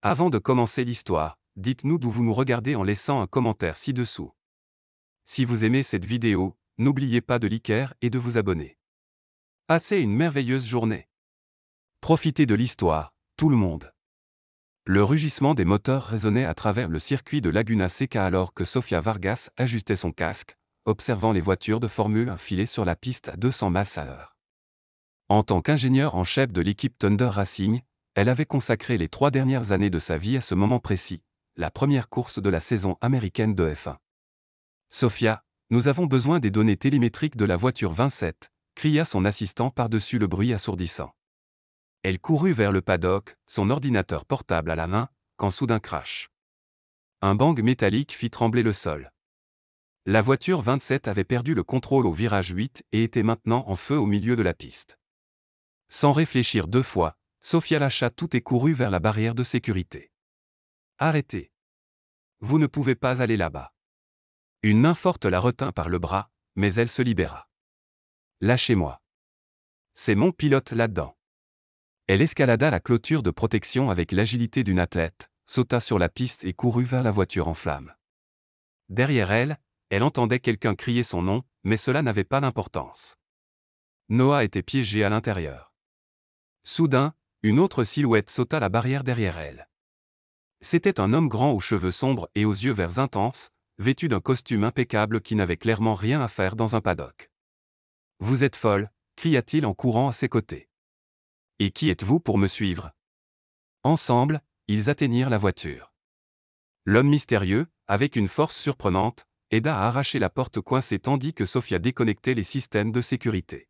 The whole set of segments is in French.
Avant de commencer l'histoire, dites-nous d'où vous nous regardez en laissant un commentaire ci-dessous. Si vous aimez cette vidéo, n'oubliez pas de liker et de vous abonner. Passez une merveilleuse journée. Profitez de l'histoire, tout le monde. Le rugissement des moteurs résonnait à travers le circuit de Laguna Seca alors que Sofía Vargas ajustait son casque, observant les voitures de Formule 1 filer sur la piste à 200 mph. En tant qu'ingénieur en chef de l'équipe Thunder Racing, elle avait consacré les 3 dernières années de sa vie à ce moment précis, la première course de la saison américaine de F1. « Sofía, nous avons besoin des données télémétriques de la voiture 27, cria son assistant par-dessus le bruit assourdissant. Elle courut vers le paddock, son ordinateur portable à la main, quand soudain crash. Un bang métallique fit trembler le sol. La voiture 27 avait perdu le contrôle au virage 8 et était maintenant en feu au milieu de la piste. Sans réfléchir 2 fois, Sofía lâcha tout et courut vers la barrière de sécurité. « Arrêtez. Vous ne pouvez pas aller là-bas. » Une main forte la retint par le bras, mais elle se libéra. « Lâchez-moi. C'est mon pilote là-dedans. » Elle escalada la clôture de protection avec l'agilité d'une athlète, sauta sur la piste et courut vers la voiture en flammes. Derrière elle, elle entendait quelqu'un crier son nom, mais cela n'avait pas d'importance. Noah était piégé à l'intérieur. Soudain, une autre silhouette sauta la barrière derrière elle. C'était un homme grand aux cheveux sombres et aux yeux verts intenses, vêtu d'un costume impeccable qui n'avait clairement rien à faire dans un paddock. « Vous êtes folle !» cria-t-il en courant à ses côtés. « Et qui êtes-vous pour me suivre ?» Ensemble, ils atteignirent la voiture. L'homme mystérieux, avec une force surprenante, aida à arracher la porte coincée tandis que Sofía déconnectait les systèmes de sécurité.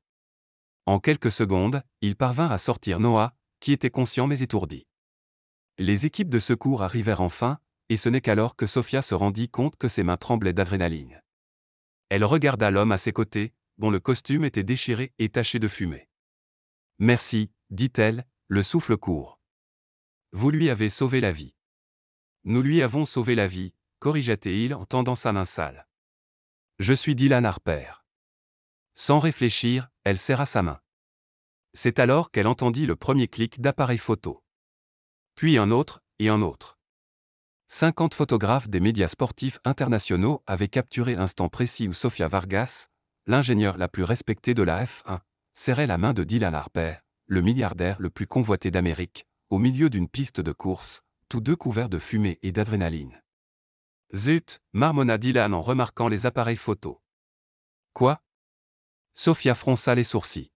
En quelques secondes, ils parvinrent à sortir Noah, qui était conscient mais étourdi. Les équipes de secours arrivèrent enfin, et ce n'est qu'alors que Sofía se rendit compte que ses mains tremblaient d'adrénaline. Elle regarda l'homme à ses côtés, dont le costume était déchiré et taché de fumée. « Merci, dit-elle, le souffle court. Vous lui avez sauvé la vie. »« Nous lui avons sauvé la vie, corrigea-t-il en tendant sa main sale. Je suis Dylan Harper. » Sans réfléchir, elle serra sa main. C'est alors qu'elle entendit le premier clic d'appareil photo. Puis un autre, et un autre. 50 photographes des médias sportifs internationaux avaient capturé l'instant précis où Sofía Vargas, l'ingénieure la plus respectée de la F1, serrait la main de Dylan Harper, le milliardaire le plus convoité d'Amérique, au milieu d'une piste de course, tous deux couverts de fumée et d'adrénaline. Zut, marmonna Dylan en remarquant les appareils photo. Quoi ? Sofía fronça les sourcils.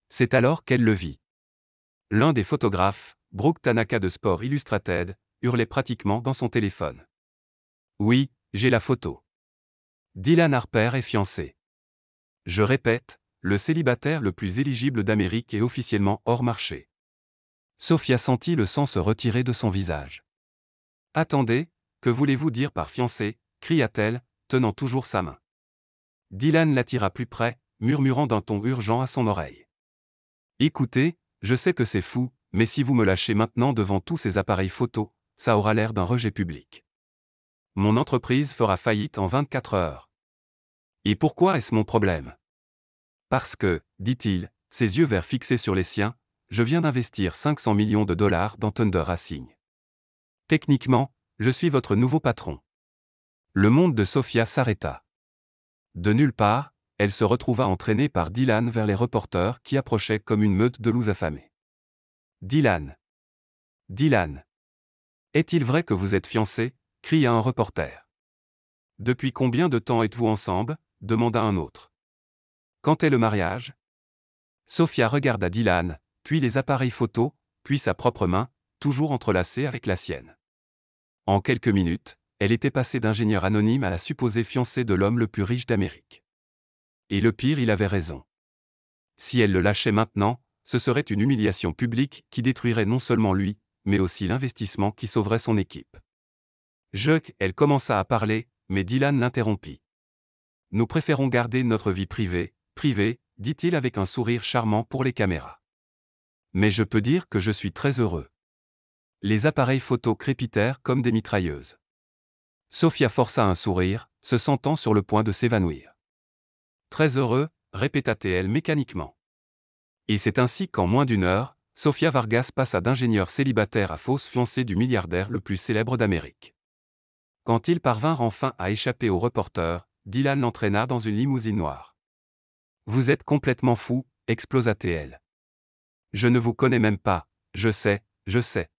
C'est alors qu'elle le vit. L'un des photographes, Brooke Tanaka de Sport Illustrated, hurlait pratiquement dans son téléphone. Oui, j'ai la photo. Dylan Harper est fiancé. Je répète, le célibataire le plus éligible d'Amérique est officiellement hors marché. Sofía sentit le sang se retirer de son visage. Attendez, que voulez-vous dire par fiancé ? Cria-t-elle, tenant toujours sa main. Dylan l'attira plus près, murmurant d'un ton urgent à son oreille. Écoutez, je sais que c'est fou, mais si vous me lâchez maintenant devant tous ces appareils photos, ça aura l'air d'un rejet public. Mon entreprise fera faillite en 24 heures. Et pourquoi est-ce mon problème ? Parce que, dit-il, ses yeux verts fixés sur les siens, je viens d'investir 500 millions de dollars dans Thunder Racing. Techniquement, je suis votre nouveau patron. Le monde de Sofía s'arrêta. De nulle part, elle se retrouva entraînée par Dylan vers les reporters qui approchaient comme une meute de loups affamés. Dylan. Dylan. Est-il vrai que vous êtes fiancé ? Cria un reporter. Depuis combien de temps êtes-vous ensemble ? Demanda un autre. Quand est le mariage ? Sofía regarda Dylan, puis les appareils photos, puis sa propre main, toujours entrelacée avec la sienne. En quelques minutes, elle était passée d'ingénieur anonyme à la supposée fiancée de l'homme le plus riche d'Amérique. Et le pire, il avait raison. Si elle le lâchait maintenant, ce serait une humiliation publique qui détruirait non seulement lui, mais aussi l'investissement qui sauverait son équipe. Elle commença à parler, mais Dylan l'interrompit. Nous préférons garder notre vie privée, dit-il avec un sourire charmant pour les caméras. Mais je peux dire que je suis très heureux. Les appareils photos crépitèrent comme des mitrailleuses. Sofía força un sourire, se sentant sur le point de s'évanouir. Très heureux, répéta-t-elle mécaniquement. Et c'est ainsi qu'en moins d'une heure, Sofia Vargas passa d'ingénieur célibataire à fausse fiancée du milliardaire le plus célèbre d'Amérique. Quand ils parvinrent enfin à échapper aux reporters, Dylan l'entraîna dans une limousine noire. « Vous êtes complètement fou », explosa-t-elle. « Je ne vous connais même pas, je sais, je sais. »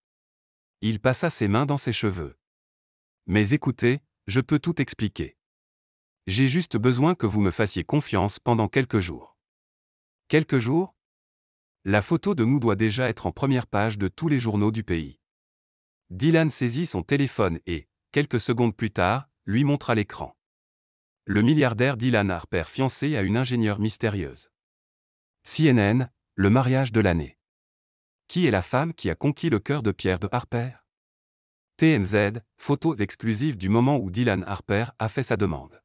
Il passa ses mains dans ses cheveux. « Mais écoutez, je peux tout expliquer. J'ai juste besoin que vous me fassiez confiance pendant quelques jours. » Quelques jours ? La photo de nous doit déjà être en première page de tous les journaux du pays. Dylan saisit son téléphone et, quelques secondes plus tard, lui montra l'écran. Le milliardaire Dylan Harper fiancé à une ingénieure mystérieuse. CNN, le mariage de l'année. Qui est la femme qui a conquis le cœur de pierre de Harper ? TMZ, photo exclusive du moment où Dylan Harper a fait sa demande.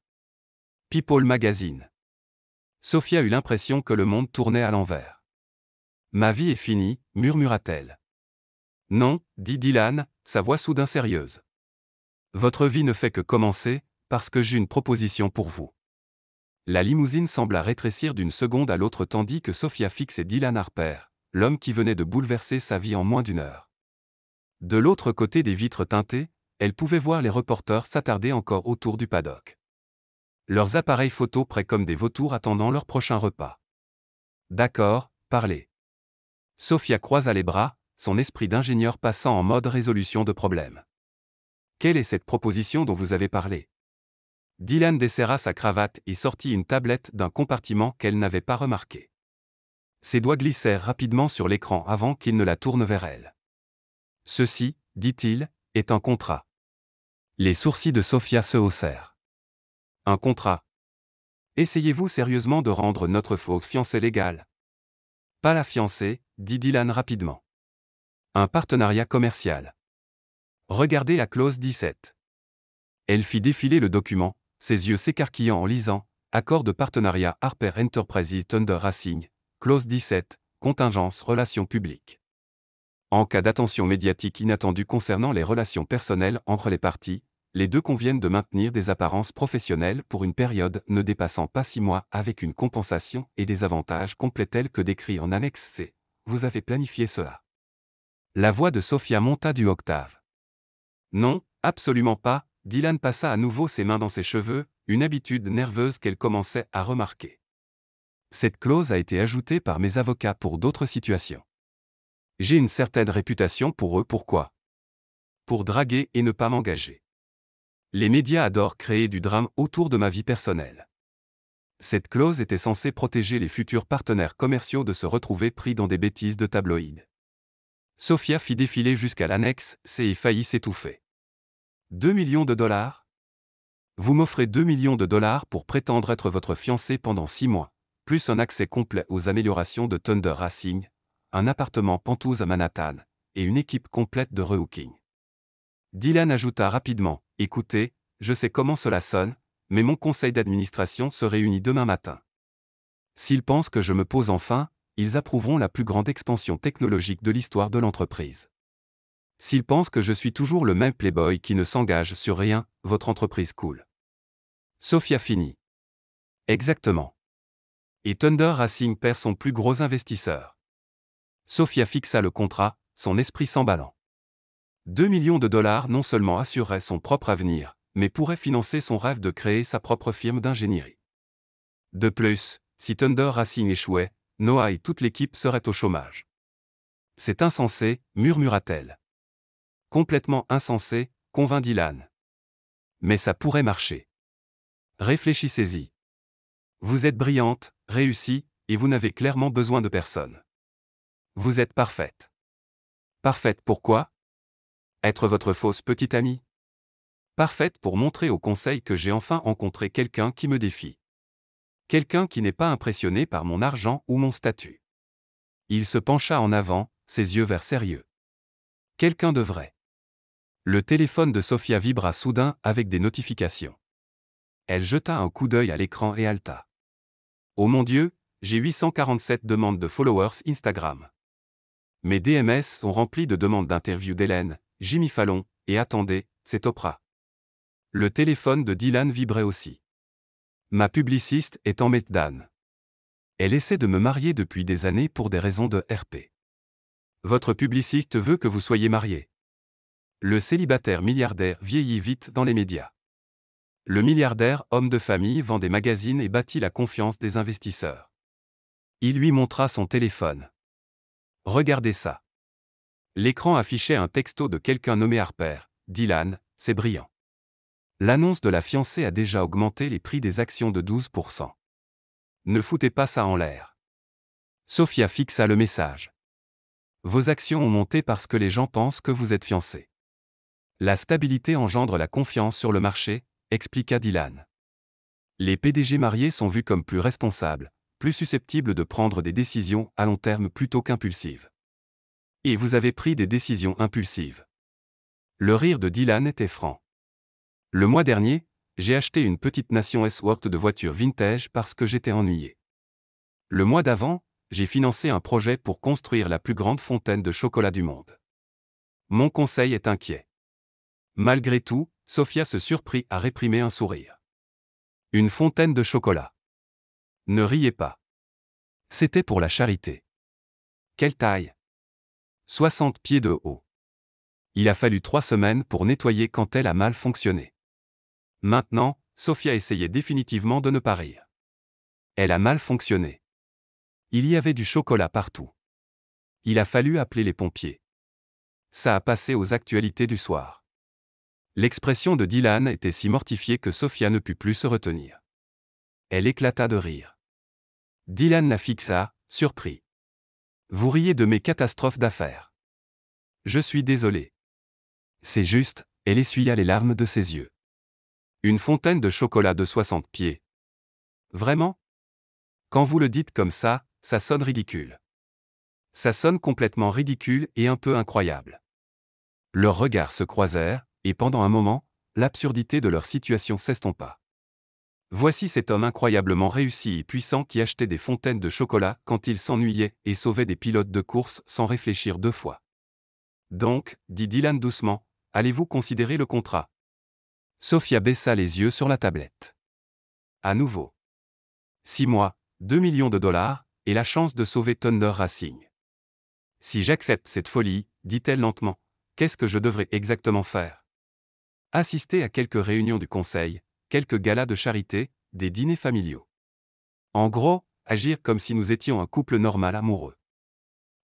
People Magazine. Sofia eut l'impression que le monde tournait à l'envers. « Ma vie est finie », murmura-t-elle. « Non », dit Dylan, sa voix soudain sérieuse. « Votre vie ne fait que commencer, parce que j'ai une proposition pour vous. » La limousine sembla rétrécir d'une seconde à l'autre tandis que Sofia fixait Dylan Harper, l'homme qui venait de bouleverser sa vie en moins d'une heure. De l'autre côté des vitres teintées, elle pouvait voir les reporters s'attarder encore autour du paddock. Leurs appareils photo prêts comme des vautours attendant leur prochain repas. « D'accord, parlez. » Sofia croisa les bras, son esprit d'ingénieur passant en mode résolution de problème. « Quelle est cette proposition dont vous avez parlé ?» Dylan desserra sa cravate et sortit une tablette d'un compartiment qu'elle n'avait pas remarqué. Ses doigts glissèrent rapidement sur l'écran avant qu'il ne la tourne vers elle. « Ceci, dit-il, est un contrat. » Les sourcils de Sofia se haussèrent. « Un contrat. Essayez-vous sérieusement de rendre notre faux fiancé légal ? » « Pas la fiancée, » dit Dylan rapidement. « Un partenariat commercial. Regardez la clause 17. » Elle fit défiler le document, ses yeux s'écarquillant en lisant « Accord de partenariat Harper Enterprises Thunder Racing, clause 17, contingence relations publiques. » En cas d'attention médiatique inattendue concernant les relations personnelles entre les parties, les deux conviennent de maintenir des apparences professionnelles pour une période ne dépassant pas 6 mois avec une compensation et des avantages complets tels que décrits en annexe C. Vous avez planifié cela. La voix de Sofia monta d'une octave. Non, absolument pas, Dylan passa à nouveau ses mains dans ses cheveux, une habitude nerveuse qu'elle commençait à remarquer. Cette clause a été ajoutée par mes avocats pour d'autres situations. J'ai une certaine réputation pour eux, pourquoi ? Pour draguer et ne pas m'engager. Les médias adorent créer du drame autour de ma vie personnelle. Cette clause était censée protéger les futurs partenaires commerciaux de se retrouver pris dans des bêtises de tabloïd. Sofia fit défiler jusqu'à l'annexe C et faillit s'étouffer. 2 millions de dollars ? Vous m'offrez 2 millions de dollars pour prétendre être votre fiancé pendant 6 mois, plus un accès complet aux améliorations de Thunder Racing, un appartement penthouse à Manhattan, et une équipe complète de rehooking. Dylan ajouta rapidement, « Écoutez, je sais comment cela sonne, mais mon conseil d'administration se réunit demain matin. S'ils pensent que je me pose enfin, ils approuveront la plus grande expansion technologique de l'histoire de l'entreprise. S'ils pensent que je suis toujours le même playboy qui ne s'engage sur rien, votre entreprise coule. » Sofia finit. Exactement. Et Thunder Racing perd son plus gros investisseur. Sofia fixa le contrat, son esprit s'emballant. 2 millions de dollars non seulement assureraient son propre avenir, mais pourraient financer son rêve de créer sa propre firme d'ingénierie. De plus, si Thunder Racing échouait, Noah et toute l'équipe seraient au chômage. C'est insensé, murmura-t-elle. Complètement insensé, convint Dylan. Mais ça pourrait marcher. Réfléchissez-y. Vous êtes brillante, réussie, et vous n'avez clairement besoin de personne. Vous êtes parfaite. Parfaite pourquoi ? Être votre fausse petite amie ? Parfaite pour montrer au conseil que j'ai enfin rencontré quelqu'un qui me défie. Quelqu'un qui n'est pas impressionné par mon argent ou mon statut. Il se pencha en avant, ses yeux verts sérieux. Quelqu'un de vrai. Le téléphone de Sofia vibra soudain avec des notifications. Elle jeta un coup d'œil à l'écran et halta. Oh mon Dieu, j'ai 847 demandes de followers Instagram. Mes DMS sont remplis de demandes d'interview d'Hélène, Jimmy Fallon, et attendez, c'est Oprah. Le téléphone de Dylan vibrait aussi. Ma publiciste est en meltdown. Elle essaie de me marier depuis des années pour des raisons de RP. Votre publiciste veut que vous soyez marié. Le célibataire milliardaire vieillit vite dans les médias. Le milliardaire homme de famille vend des magazines et bâtit la confiance des investisseurs. Il lui montra son téléphone. Regardez ça. L'écran affichait un texto de quelqu'un nommé Harper. Dylan, c'est brillant. L'annonce de la fiancée a déjà augmenté les prix des actions de 12%. Ne foutez pas ça en l'air. Sophia fixa le message. Vos actions ont monté parce que les gens pensent que vous êtes fiancé. La stabilité engendre la confiance sur le marché, expliqua Dylan. Les PDG mariés sont vus comme plus responsables, plus susceptibles de prendre des décisions à long terme plutôt qu'impulsives. Et vous avez pris des décisions impulsives. Le rire de Dylan était franc. Le mois dernier, j'ai acheté une petite Nation S-Worth de voitures vintage parce que j'étais ennuyé. Le mois d'avant, j'ai financé un projet pour construire la plus grande fontaine de chocolat du monde. Mon conseil est inquiet. Malgré tout, Sophia se surprit à réprimer un sourire. Une fontaine de chocolat. Ne riez pas. C'était pour la charité. Quelle taille? 60 pieds de haut. Il a fallu 3 semaines pour nettoyer quand elle a mal fonctionné. Maintenant, Sophia essayait définitivement de ne pas rire. Elle a mal fonctionné. Il y avait du chocolat partout. Il a fallu appeler les pompiers. Ça a passé aux actualités du soir. L'expression de Dylan était si mortifiée que Sophia ne put plus se retenir. Elle éclata de rire. Dylan la fixa, surpris. Vous riez de mes catastrophes d'affaires. Je suis désolé. C'est juste, elle essuya les larmes de ses yeux. Une fontaine de chocolat de 60 pieds. Vraiment? Quand vous le dites comme ça sonne ridicule. Ça sonne complètement ridicule et un peu incroyable. Leurs regards se croisèrent, et pendant un moment, l'absurdité de leur situation s'estompa. Voici cet homme incroyablement réussi et puissant qui achetait des fontaines de chocolat quand il s'ennuyait et sauvait des pilotes de course sans réfléchir 2 fois. Donc, dit Dylan doucement, allez-vous considérer le contrat? Sophia baissa les yeux sur la tablette. À nouveau. 6 mois, 2 millions de dollars, et la chance de sauver Thunder Racing. Si j'accepte cette folie, dit-elle lentement, qu'est-ce que je devrais exactement faire? Assister à quelques réunions du conseil, quelques galas de charité, des dîners familiaux. En gros, agir comme si nous étions un couple normal amoureux.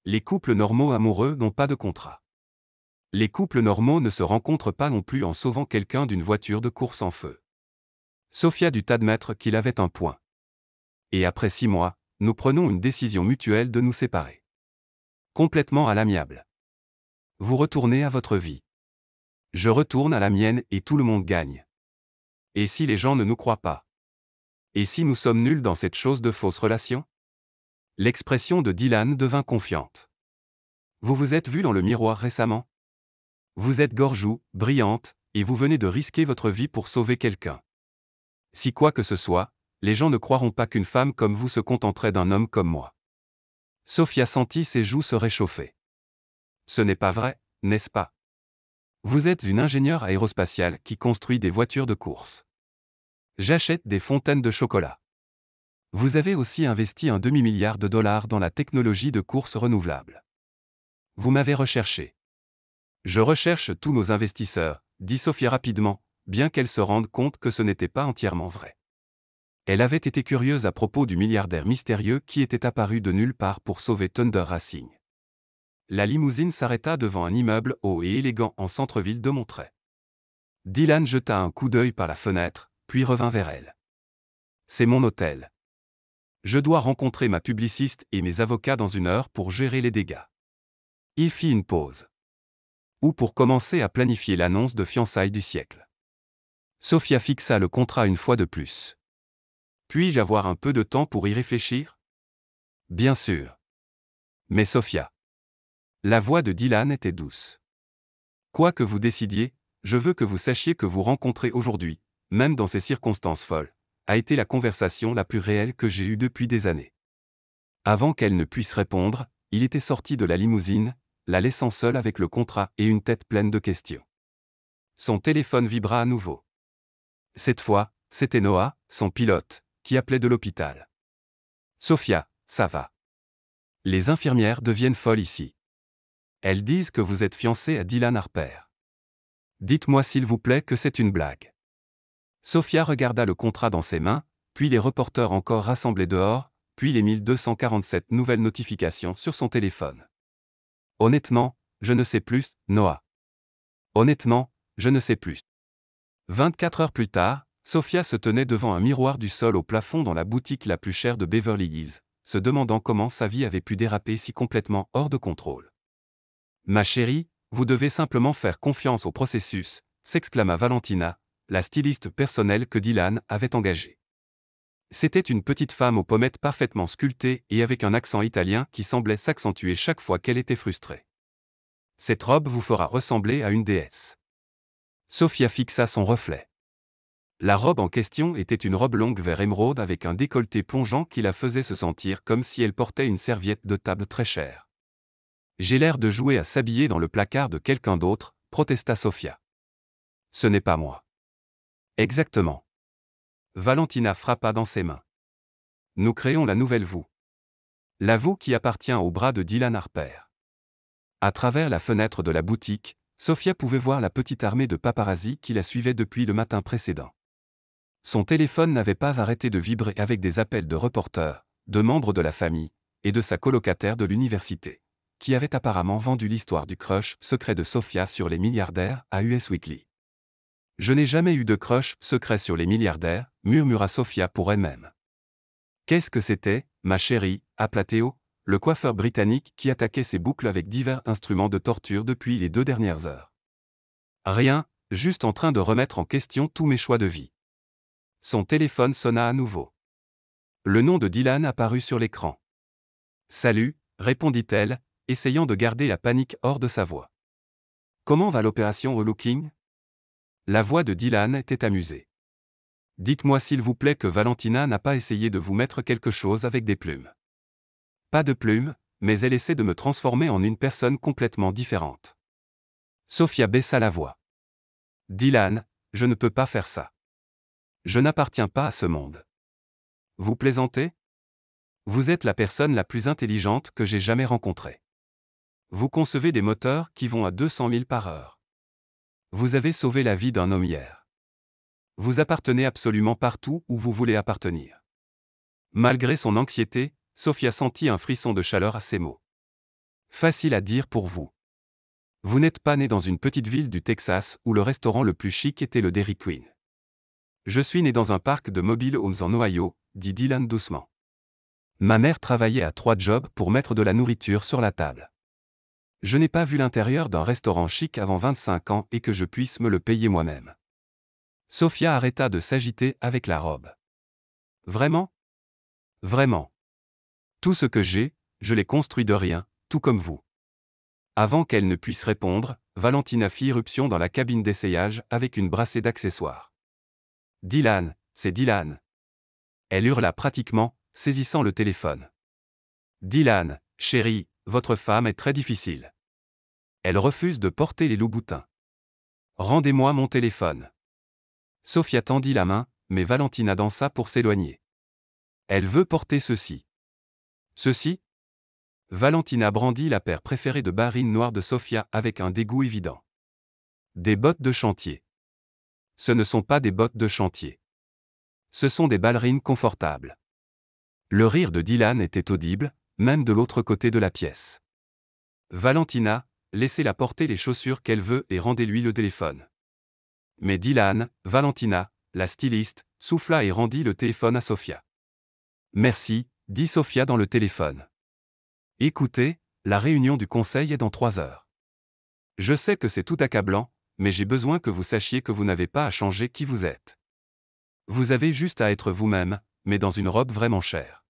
Les couples normaux amoureux n'ont pas de contrat. Les couples normaux ne se rencontrent pas non plus en sauvant quelqu'un d'une voiture de course en feu. Sophia dut admettre qu'il avait un point. Et après 6 mois, nous prenons une décision mutuelle de nous séparer. Complètement à l'amiable. Vous retournez à votre vie. Je retourne à la mienne et tout le monde gagne. Et si les gens ne nous croient pas? Et si nous sommes nuls dans cette chose de fausse relation? L'expression de Dylan devint confiante. Vous vous êtes vu dans le miroir récemment? Vous êtes gorgeou, brillante, et vous venez de risquer votre vie pour sauver quelqu'un. Si quoi que ce soit, les gens ne croiront pas qu'une femme comme vous se contenterait d'un homme comme moi. Sophia sentit ses joues se réchauffer. Ce n'est pas vrai, n'est-ce pas? Vous êtes une ingénieure aérospatiale qui construit des voitures de course. J'achète des fontaines de chocolat. Vous avez aussi investi un demi-milliard de dollars dans la technologie de course renouvelable. Vous m'avez recherché. Je recherche tous nos investisseurs, dit Sophia rapidement, bien qu'elle se rende compte que ce n'était pas entièrement vrai. Elle avait été curieuse à propos du milliardaire mystérieux qui était apparu de nulle part pour sauver Thunder Racing. La limousine s'arrêta devant un immeuble haut et élégant en centre-ville de Montréal. Dylan jeta un coup d'œil par la fenêtre, puis revint vers elle. C'est mon hôtel. Je dois rencontrer ma publiciste et mes avocats dans 1 heure pour gérer les dégâts. Il fit une pause. Ou pour commencer à planifier l'annonce de fiançailles du siècle. Sophia fixa le contrat une fois de plus. Puis-je avoir un peu de temps pour y réfléchir? Bien sûr. Mais Sophia. La voix de Dylan était douce. Quoi que vous décidiez, je veux que vous sachiez que vous rencontrez aujourd'hui, même dans ces circonstances folles, a été la conversation la plus réelle que j'ai eue depuis des années. Avant qu'elle ne puisse répondre, il était sorti de la limousine, la laissant seule avec le contrat et une tête pleine de questions. Son téléphone vibra à nouveau. Cette fois, c'était Noah, son pilote, qui appelait de l'hôpital. Sophia, ça va. Les infirmières deviennent folles ici. Elles disent que vous êtes fiancée à Dylan Harper. Dites-moi s'il vous plaît que c'est une blague. Sophia regarda le contrat dans ses mains, puis les reporters encore rassemblés dehors, puis les 1247 nouvelles notifications sur son téléphone. Honnêtement, je ne sais plus, Noah. Honnêtement, je ne sais plus. 24 heures plus tard, Sophia se tenait devant un miroir du sol au plafond dans la boutique la plus chère de Beverly Hills, se demandant comment sa vie avait pu déraper si complètement hors de contrôle. Ma chérie, vous devez simplement faire confiance au processus, s'exclama Valentina, la styliste personnelle que Dylan avait engagée. C'était une petite femme aux pommettes parfaitement sculptées et avec un accent italien qui semblait s'accentuer chaque fois qu'elle était frustrée. Cette robe vous fera ressembler à une déesse. Sophia fixa son reflet. La robe en question était une robe longue vert émeraude avec un décolleté plongeant qui la faisait se sentir comme si elle portait une serviette de table très chère. J'ai l'air de jouer à s'habiller dans le placard de quelqu'un d'autre, protesta Sophia. Ce n'est pas moi. Exactement. Valentina frappa dans ses mains. Nous créons la nouvelle vous. La vous qui appartient au bras de Dylan Harper. À travers la fenêtre de la boutique, Sophia pouvait voir la petite armée de paparazzi qui la suivait depuis le matin précédent. Son téléphone n'avait pas arrêté de vibrer avec des appels de reporters, de membres de la famille, et de sa colocataire de l'université, qui avait apparemment vendu l'histoire du crush secret de Sophia sur les milliardaires à Us Weekly. Je n'ai jamais eu de crush secret sur les milliardaires, murmura Sophia pour elle-même. Qu'est-ce que c'était, ma chérie, appela Théo, le coiffeur britannique qui attaquait ses boucles avec divers instruments de torture depuis les 2 dernières heures. Rien, juste en train de remettre en question tous mes choix de vie. Son téléphone sonna à nouveau. Le nom de Dylan apparut sur l'écran. Salut, répondit-elle, essayant de garder la panique hors de sa voix. Comment va l'opération relooking ? La voix de Dylan était amusée. Dites-moi s'il vous plaît que Valentina n'a pas essayé de vous mettre quelque chose avec des plumes. Pas de plumes, mais elle essaie de me transformer en une personne complètement différente. Sophia baissa la voix. Dylan, je ne peux pas faire ça. Je n'appartiens pas à ce monde. Vous plaisantez ? Vous êtes la personne la plus intelligente que j'ai jamais rencontrée. Vous concevez des moteurs qui vont à 200 000 par heure. Vous avez sauvé la vie d'un homme hier. Vous appartenez absolument partout où vous voulez appartenir. Malgré son anxiété, Sophia sentit un frisson de chaleur à ces mots. Facile à dire pour vous. Vous n'êtes pas né dans une petite ville du Texas où le restaurant le plus chic était le Dairy Queen. Je suis né dans un parc de mobile homes en Ohio, dit Dylan doucement. Ma mère travaillait à 3 jobs pour mettre de la nourriture sur la table. Je n'ai pas vu l'intérieur d'un restaurant chic avant 25 ans et que je puisse me le payer moi-même. Sophia arrêta de s'agiter avec la robe. Vraiment ? Vraiment. Tout ce que j'ai, je l'ai construit de rien, tout comme vous. Avant qu'elle ne puisse répondre, Valentina fit irruption dans la cabine d'essayage avec une brassée d'accessoires. Dylan, c'est Dylan. Elle hurla pratiquement, saisissant le téléphone. Dylan, chérie, votre femme est très difficile. Elle refuse de porter les loups-boutins. Rendez-moi mon téléphone. Sophia tendit la main, mais Valentina dansa pour s'éloigner. Elle veut porter ceci. Ceci ? Valentina brandit la paire préférée de ballerines noires de Sophia avec un dégoût évident. Des bottes de chantier. Ce ne sont pas des bottes de chantier. Ce sont des ballerines confortables. Le rire de Dylan était audible, même de l'autre côté de la pièce. Valentina, laissez-la porter les chaussures qu'elle veut et rendez-lui le téléphone. Mais Dylan, Valentina, la styliste, souffla et rendit le téléphone à Sophia. Merci, dit Sophia dans le téléphone. Écoutez, la réunion du conseil est dans 3 heures. Je sais que c'est tout accablant, mais j'ai besoin que vous sachiez que vous n'avez pas à changer qui vous êtes. Vous avez juste à être vous-même, mais dans une robe vraiment chère.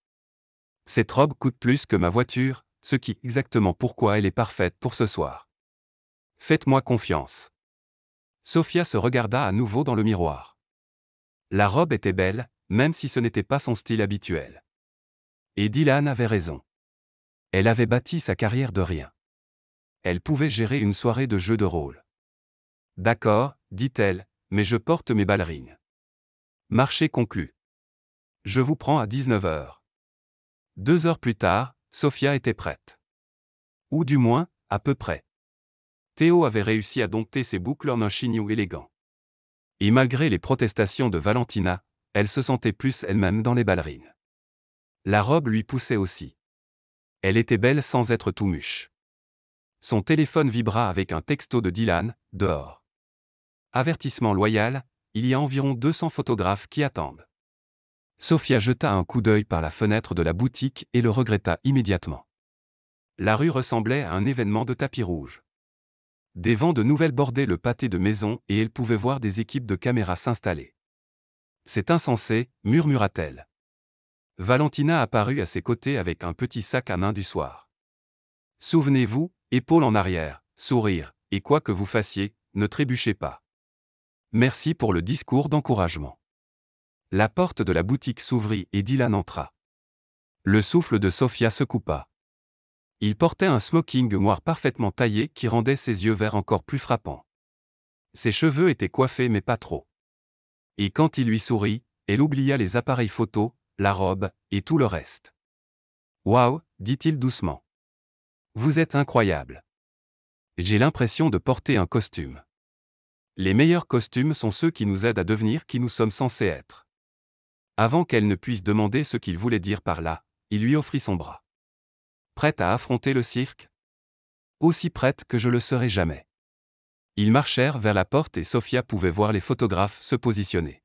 Cette robe coûte plus que ma voiture, ce qui est exactement pourquoi elle est parfaite pour ce soir. Faites-moi confiance. Sophia se regarda à nouveau dans le miroir. La robe était belle, même si ce n'était pas son style habituel. Et Dylan avait raison. Elle avait bâti sa carrière de rien. Elle pouvait gérer une soirée de jeu de rôle. D'accord, dit-elle, mais je porte mes ballerines. Marché conclu. Je vous prends à 19 heures. 2 heures plus tard, Sophia était prête. Ou du moins, à peu près. Théo avait réussi à dompter ses boucles en un chignon élégant. Et malgré les protestations de Valentina, elle se sentait plus elle-même dans les ballerines. La robe lui poussait aussi. Elle était belle sans être tout mûche. Son téléphone vibra avec un texto de Dylan, dehors. Avertissement loyal, il y a environ 200 photographes qui attendent. Sofia jeta un coup d'œil par la fenêtre de la boutique et le regretta immédiatement. La rue ressemblait à un événement de tapis rouge. Des vents de nouvelles bordaient le pâté de maisons et elle pouvait voir des équipes de caméras s'installer. C'est insensé, murmura-t-elle. Valentina apparut à ses côtés avec un petit sac à main du soir. Souvenez-vous, épaules en arrière, sourire, et quoi que vous fassiez, ne trébuchez pas. Merci pour le discours d'encouragement. La porte de la boutique s'ouvrit et Dylan entra. Le souffle de Sofia se coupa. Il portait un smoking noir parfaitement taillé qui rendait ses yeux verts encore plus frappants. Ses cheveux étaient coiffés mais pas trop. Et quand il lui sourit, elle oublia les appareils photo, la robe, et tout le reste. « Waouh » dit-il doucement. « Vous êtes incroyable. J'ai l'impression de porter un costume. Les meilleurs costumes sont ceux qui nous aident à devenir qui nous sommes censés être. » Avant qu'elle ne puisse demander ce qu'il voulait dire par là, il lui offrit son bras. Prête à affronter le cirque ? Aussi prête que je le serai jamais. Ils marchèrent vers la porte et Sofia pouvait voir les photographes se positionner.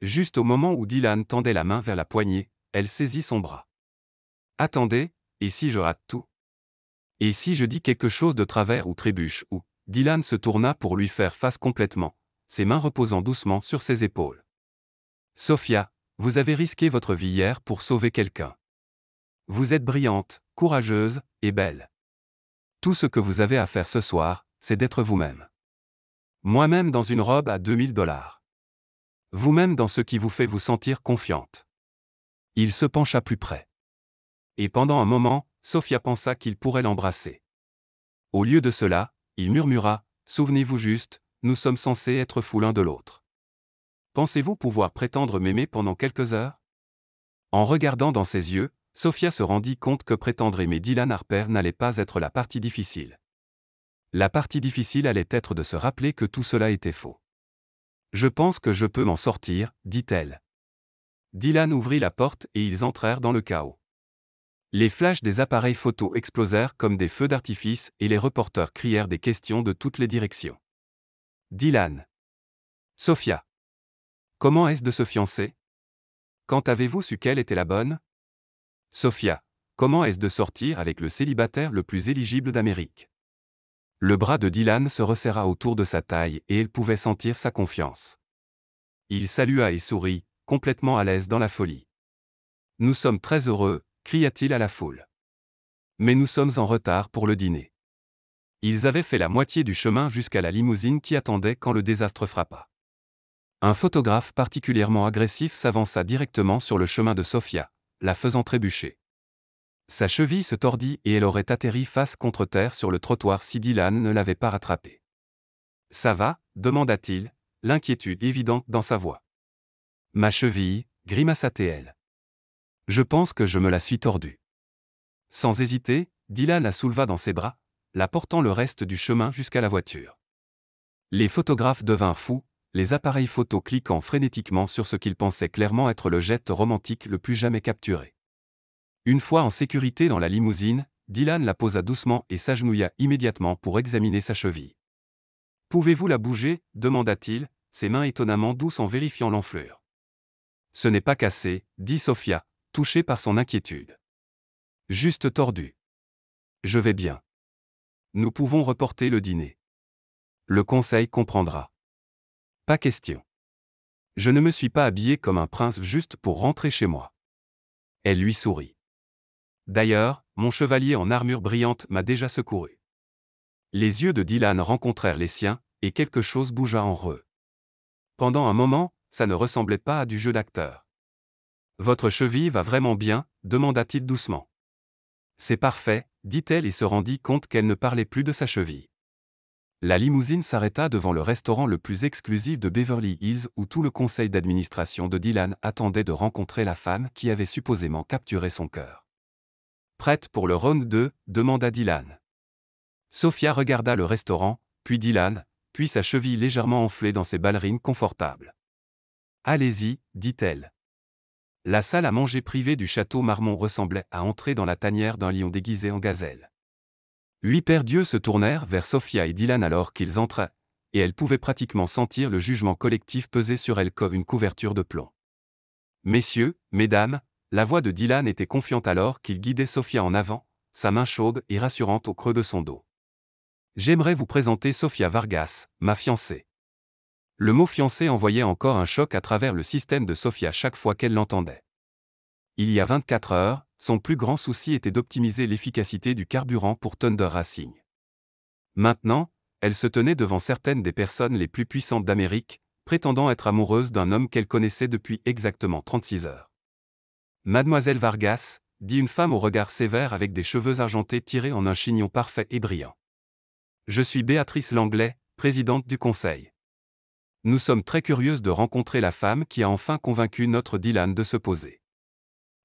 Juste au moment où Dylan tendait la main vers la poignée, elle saisit son bras. Attendez, et si je rate tout ? Et si je dis quelque chose de travers ou trébuche ou… Dylan se tourna pour lui faire face complètement, ses mains reposant doucement sur ses épaules. Sofia, vous avez risqué votre vie hier pour sauver quelqu'un. Vous êtes brillante, courageuse, et belle. Tout ce que vous avez à faire ce soir, c'est d'être vous-même. Moi-même dans une robe à 2000 $. Vous-même dans ce qui vous fait vous sentir confiante. Il se pencha plus près. Et pendant un moment, Sofia pensa qu'il pourrait l'embrasser. Au lieu de cela, il murmura, « Souvenez-vous juste, nous sommes censés être fous l'un de l'autre. Pensez-vous pouvoir prétendre m'aimer pendant quelques heures ?» En regardant dans ses yeux, Sofia se rendit compte que prétendre aimer Dylan Harper n'allait pas être la partie difficile. La partie difficile allait être de se rappeler que tout cela était faux. « Je pense que je peux m'en sortir, » dit-elle. Dylan ouvrit la porte et ils entrèrent dans le chaos. Les flashs des appareils photo explosèrent comme des feux d'artifice et les reporters crièrent des questions de toutes les directions. Dylan. Sofia. Comment est-ce de se fiancer ? Quand avez-vous su qu'elle était la bonne ? Sofia. Comment est-ce de sortir avec le célibataire le plus éligible d'Amérique ? Le bras de Dylan se resserra autour de sa taille et elle pouvait sentir sa confiance. Il salua et sourit, complètement à l'aise dans la folie. Nous sommes très heureux, cria-t-il à la foule. Mais nous sommes en retard pour le dîner. Ils avaient fait la moitié du chemin jusqu'à la limousine qui attendait quand le désastre frappa. Un photographe particulièrement agressif s'avança directement sur le chemin de Sofia, la faisant trébucher. Sa cheville se tordit et elle aurait atterri face contre terre sur le trottoir si Dylan ne l'avait pas rattrapée. « Ça va » demanda-t-il, l'inquiétude évidente dans sa voix. « Ma cheville » grimaça-t-elle. « Je pense que je me la suis tordue. » Sans hésiter, Dylan la souleva dans ses bras, la portant le reste du chemin jusqu'à la voiture. Les photographes devinrent fous, les appareils photo cliquant frénétiquement sur ce qu'ils pensaient clairement être le jet romantique le plus jamais capturé. Une fois en sécurité dans la limousine, Dylan la posa doucement et s'agenouilla immédiatement pour examiner sa cheville. « Pouvez-vous la bouger » demanda-t-il, ses mains étonnamment douces en vérifiant l'enflure. « Ce n'est pas cassé » dit Sofia, touchée par son inquiétude. « Juste tordu. Je vais bien. Nous pouvons reporter le dîner. Le conseil comprendra. Pas question. Je ne me suis pas habillé comme un prince juste pour rentrer chez moi. » Elle lui sourit. « D'ailleurs, mon chevalier en armure brillante m'a déjà secouru. » Les yeux de Dylan rencontrèrent les siens, et quelque chose bougea en eux. Pendant un moment, ça ne ressemblait pas à du jeu d'acteur. « Votre cheville va vraiment bien » demanda-t-il doucement. « C'est parfait » dit-elle et se rendit compte qu'elle ne parlait plus de sa cheville. La limousine s'arrêta devant le restaurant le plus exclusif de Beverly Hills où tout le conseil d'administration de Dylan attendait de rencontrer la femme qui avait supposément capturé son cœur. « Prête pour le round 2 » demanda Dylan. Sophia regarda le restaurant, puis Dylan, puis sa cheville légèrement enflée dans ses ballerines confortables. « Allez-y, dit-elle. » La salle à manger privée du château Marmont ressemblait à entrer dans la tanière d'un lion déguisé en gazelle. 8 paires d'yeux se tournèrent vers Sophia et Dylan alors qu'ils entraient, et elle pouvait pratiquement sentir le jugement collectif peser sur elle comme une couverture de plomb. « Messieurs, mesdames », la voix de Dylan était confiante alors qu'il guidait Sophia en avant, sa main chaude et rassurante au creux de son dos. « J'aimerais vous présenter Sophia Vargas, ma fiancée. » Le mot fiancée envoyait encore un choc à travers le système de Sophia chaque fois qu'elle l'entendait. Il y a 24 heures, son plus grand souci était d'optimiser l'efficacité du carburant pour Thunder Racing. Maintenant, elle se tenait devant certaines des personnes les plus puissantes d'Amérique, prétendant être amoureuse d'un homme qu'elle connaissait depuis exactement 36 heures. « Mademoiselle Vargas », dit une femme au regard sévère avec des cheveux argentés tirés en un chignon parfait et brillant. « Je suis Béatrice Langlais, présidente du conseil. Nous sommes très curieuses de rencontrer la femme qui a enfin convaincu notre Dylan de se poser. »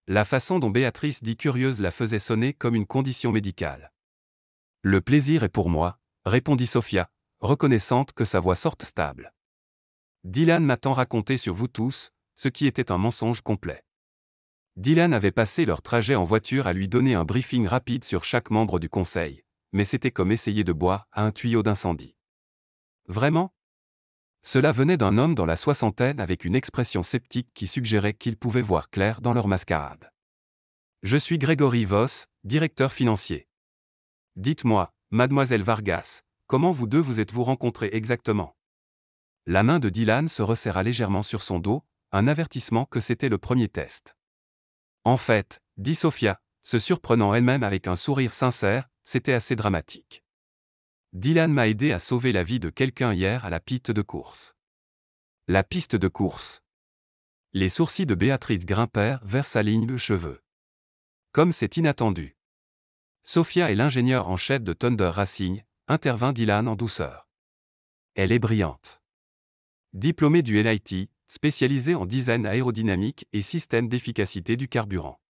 La façon dont Béatrice dit curieuse la faisait sonner comme une condition médicale. « Le plaisir est pour moi », répondit Sophia, reconnaissante que sa voix sorte stable. « Dylan m'a tant raconté sur vous tous, ce qui était un mensonge complet. » Dylan avait passé leur trajet en voiture à lui donner un briefing rapide sur chaque membre du conseil, mais c'était comme essayer de boire à un tuyau d'incendie. « Vraiment ? » Cela venait d'un homme dans la soixantaine avec une expression sceptique qui suggérait qu'il pouvait voir clair dans leur mascarade. « Je suis Grégory Voss, directeur financier. Dites-moi, mademoiselle Vargas, comment vous deux vous êtes-vous rencontrés exactement ?» La main de Dylan se resserra légèrement sur son dos, un avertissement que c'était le premier test. « En fait, dit Sophia, se surprenant elle-même avec un sourire sincère, c'était assez dramatique. Dylan m'a aidé à sauver la vie de quelqu'un hier à la piste de course. » La piste de course. Les sourcils de Béatrice grimpèrent vers sa ligne de cheveux. Comme c'est inattendu. Sophia est l'ingénieure en chef de Thunder Racing, intervint Dylan en douceur. Elle est brillante. Diplômée du MIT, spécialisée en design aérodynamique et système d'efficacité du carburant.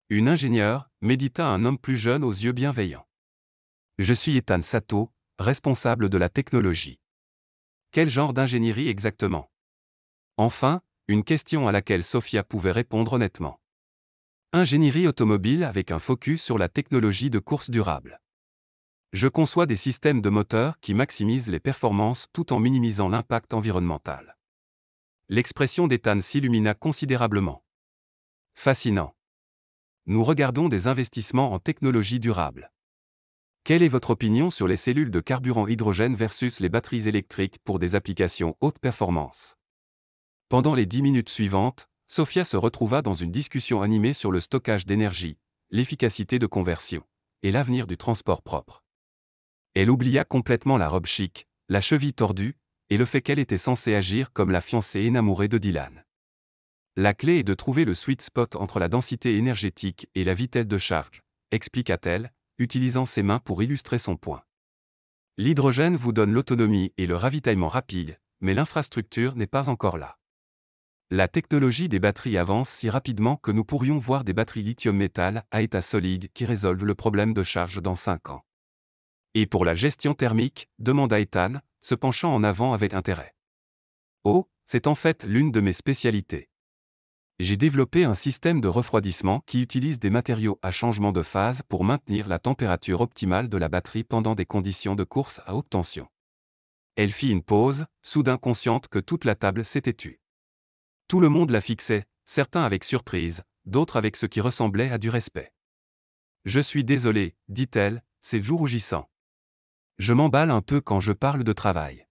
Une ingénieure, médita un homme plus jeune aux yeux bienveillants. Je suis Ethan Sato, responsable de la technologie. Quel genre d'ingénierie exactement? Enfin, une question à laquelle Sophia pouvait répondre honnêtement. Ingénierie automobile avec un focus sur la technologie de course durable. Je conçois des systèmes de moteurs qui maximisent les performances tout en minimisant l'impact environnemental. L'expression d'Ethan s'illumina considérablement. Fascinant. Nous regardons des investissements en technologie durable. Quelle est votre opinion sur les cellules de carburant hydrogène versus les batteries électriques pour des applications haute performance? Pendant les 10 minutes suivantes, Sophia se retrouva dans une discussion animée sur le stockage d'énergie, l'efficacité de conversion et l'avenir du transport propre. Elle oublia complètement la robe chic, la cheville tordue, et le fait qu'elle était censée agir comme la fiancée énamourée de Dylan. La clé est de trouver le sweet spot entre la densité énergétique et la vitesse de charge, expliqua-t-elle, utilisant ses mains pour illustrer son point. L'hydrogène vous donne l'autonomie et le ravitaillement rapide, mais l'infrastructure n'est pas encore là. La technologie des batteries avance si rapidement que nous pourrions voir des batteries lithium-métal à état solide qui résolvent le problème de charge dans 5 ans. Et pour la gestion thermique, demanda Ethan, se penchant en avant avec intérêt. Oh, c'est en fait l'une de mes spécialités. J'ai développé un système de refroidissement qui utilise des matériaux à changement de phase pour maintenir la température optimale de la batterie pendant des conditions de course à haute tension. Elle fit une pause, soudain consciente que toute la table s'était tue. Tout le monde la fixait, certains avec surprise, d'autres avec ce qui ressemblait à du respect. « Je suis désolée, dit-elle, c'est vous rougissant. Je m'emballe un peu quand je parle de travail. »«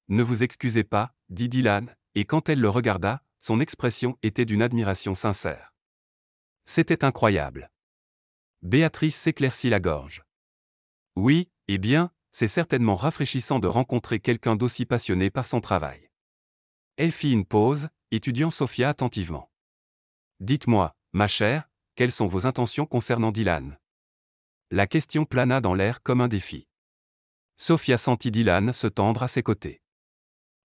Ne vous excusez pas, dit Dylan, et quand elle le regarda, son expression était d'une admiration sincère. C'était incroyable. Béatrice s'éclaircit la gorge. Oui, eh bien, c'est certainement rafraîchissant de rencontrer quelqu'un d'aussi passionné par son travail. Elle fit une pause, étudiant Sophia attentivement. Dites-moi, ma chère, quelles sont vos intentions concernant Dylan? La question plana dans l'air comme un défi. Sophia sentit Dylan se tendre à ses côtés.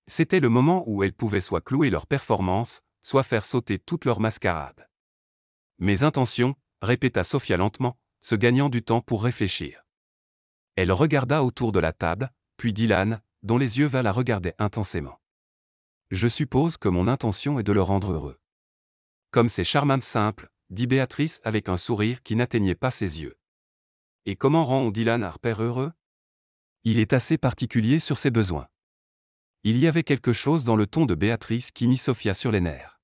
C'était le moment où elle pouvait soit clouer leur performance, soit faire sauter toute leur mascarade. Mes intentions, répéta Sophia lentement, se gagnant du temps pour réfléchir. Elle regarda autour de la table, puis Dylan, dont les yeux la regardaient intensément. Je suppose que mon intention est de le rendre heureux. Comme c'est charmant simple, dit Béatrice avec un sourire qui n'atteignait pas ses yeux. Et comment rend-on Dylan Harper heureux? Il est assez particulier sur ses besoins. Il y avait quelque chose dans le ton de Béatrice qui mit Sophia sur les nerfs.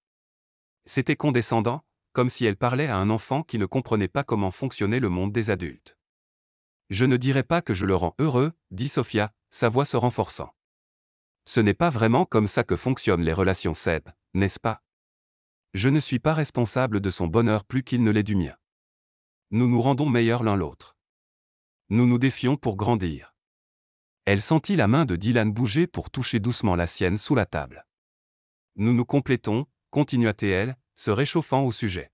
C'était condescendant, comme si elle parlait à un enfant qui ne comprenait pas comment fonctionnait le monde des adultes. Je ne dirais pas que je le rends heureux, dit Sophia, sa voix se renforçant. Ce n'est pas vraiment comme ça que fonctionnent les relations saines, n'est-ce pas? Je ne suis pas responsable de son bonheur plus qu'il ne l'est du mien. Nous nous rendons meilleurs l'un l'autre. Nous nous défions pour grandir. Elle sentit la main de Dylan bouger pour toucher doucement la sienne sous la table. Nous nous complétons, continua-t-elle, se réchauffant au sujet.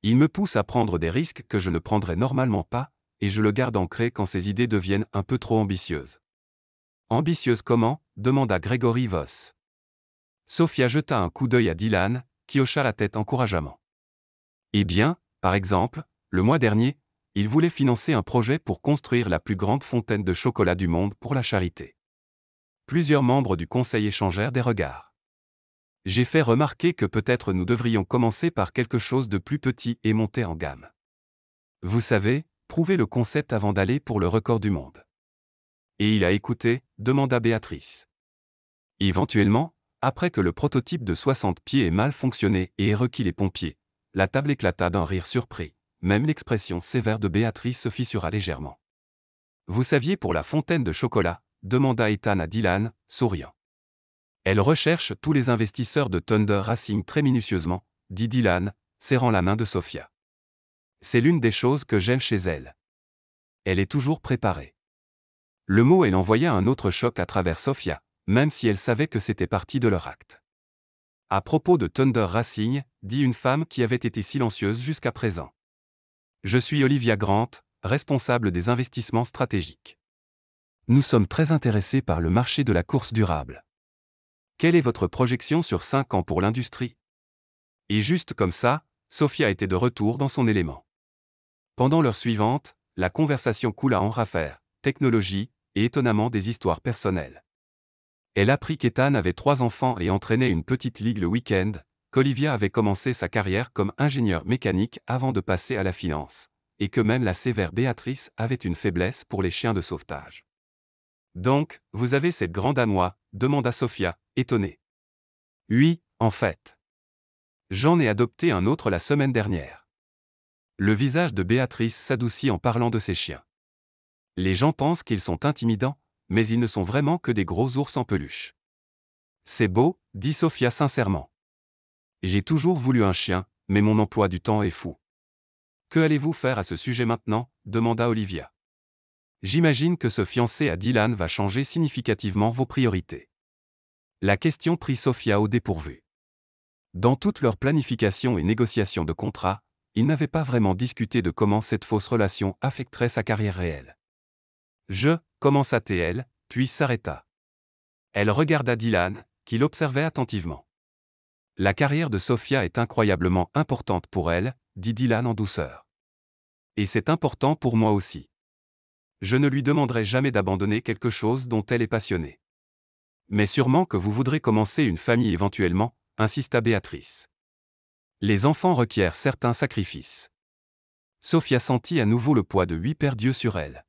Il me pousse à prendre des risques que je ne prendrais normalement pas, et je le garde ancré quand ses idées deviennent un peu trop ambitieuses. Ambitieuse comment? Demanda Gregory Voss. Sophia jeta un coup d'œil à Dylan, qui hocha la tête encourageamment. Eh bien, par exemple, le mois dernier, il voulait financer un projet pour construire la plus grande fontaine de chocolat du monde pour la charité. Plusieurs membres du conseil échangèrent des regards. J'ai fait remarquer que peut-être nous devrions commencer par quelque chose de plus petit et monter en gamme. Vous savez, prouver le concept avant d'aller pour le record du monde. Et il a écouté, demanda Béatrice. Éventuellement, après que le prototype de 60 pieds ait mal fonctionné et ait requis les pompiers, la table éclata d'un rire surpris. Même l'expression sévère de Béatrice se fissura légèrement. Vous saviez pour la fontaine de chocolat? Demanda Ethan à Dylan, souriant. Elle recherche tous les investisseurs de Thunder Racing très minutieusement, dit Dylan, serrant la main de Sophia. C'est l'une des choses que j'aime chez elle. Elle est toujours préparée. Le mot elle envoya un autre choc à travers Sophia, même si elle savait que c'était partie de leur acte. À propos de Thunder Racing, dit une femme qui avait été silencieuse jusqu'à présent. Je suis Olivia Grant, responsable des investissements stratégiques. Nous sommes très intéressés par le marché de la course durable. Quelle est votre projection sur 5 ans pour l'industrie? Et juste comme ça, Sophia était de retour dans son élément. Pendant l'heure suivante, la conversation coula en raffaires, technologie, et étonnamment des histoires personnelles. Elle apprit qu'Ethan avait 3 enfants et entraînait une petite ligue le week-end, qu'Olivia avait commencé sa carrière comme ingénieur mécanique avant de passer à la finance, et que même la sévère Béatrice avait une faiblesse pour les chiens de sauvetage. Donc, vous avez cette grande à moi? Demanda Sophia, étonnée. Oui, en fait. J'en ai adopté un autre la semaine dernière. Le visage de Béatrice s'adoucit en parlant de ses chiens. Les gens pensent qu'ils sont intimidants, mais ils ne sont vraiment que des gros ours en peluche. C'est beau, dit Sophia sincèrement. J'ai toujours voulu un chien, mais mon emploi du temps est fou. Que allez-vous faire à ce sujet maintenant? Demanda Olivia. J'imagine que se fiancer à Dylan va changer significativement vos priorités. La question prit Sophia au dépourvu. Dans toute leur planification et négociation de contrat, ils n'avaient pas vraiment discuté de comment cette fausse relation affecterait sa carrière réelle. Commença-t-elle, puis s'arrêta. Elle regarda Dylan, qui l'observait attentivement. La carrière de Sophia est incroyablement importante pour elle, dit Dylan en douceur. Et c'est important pour moi aussi. Je ne lui demanderai jamais d'abandonner quelque chose dont elle est passionnée. Mais sûrement que vous voudrez commencer une famille éventuellement, insista Béatrice. Les enfants requièrent certains sacrifices. Sophia sentit à nouveau le poids de 8 pères Dieu sur elle.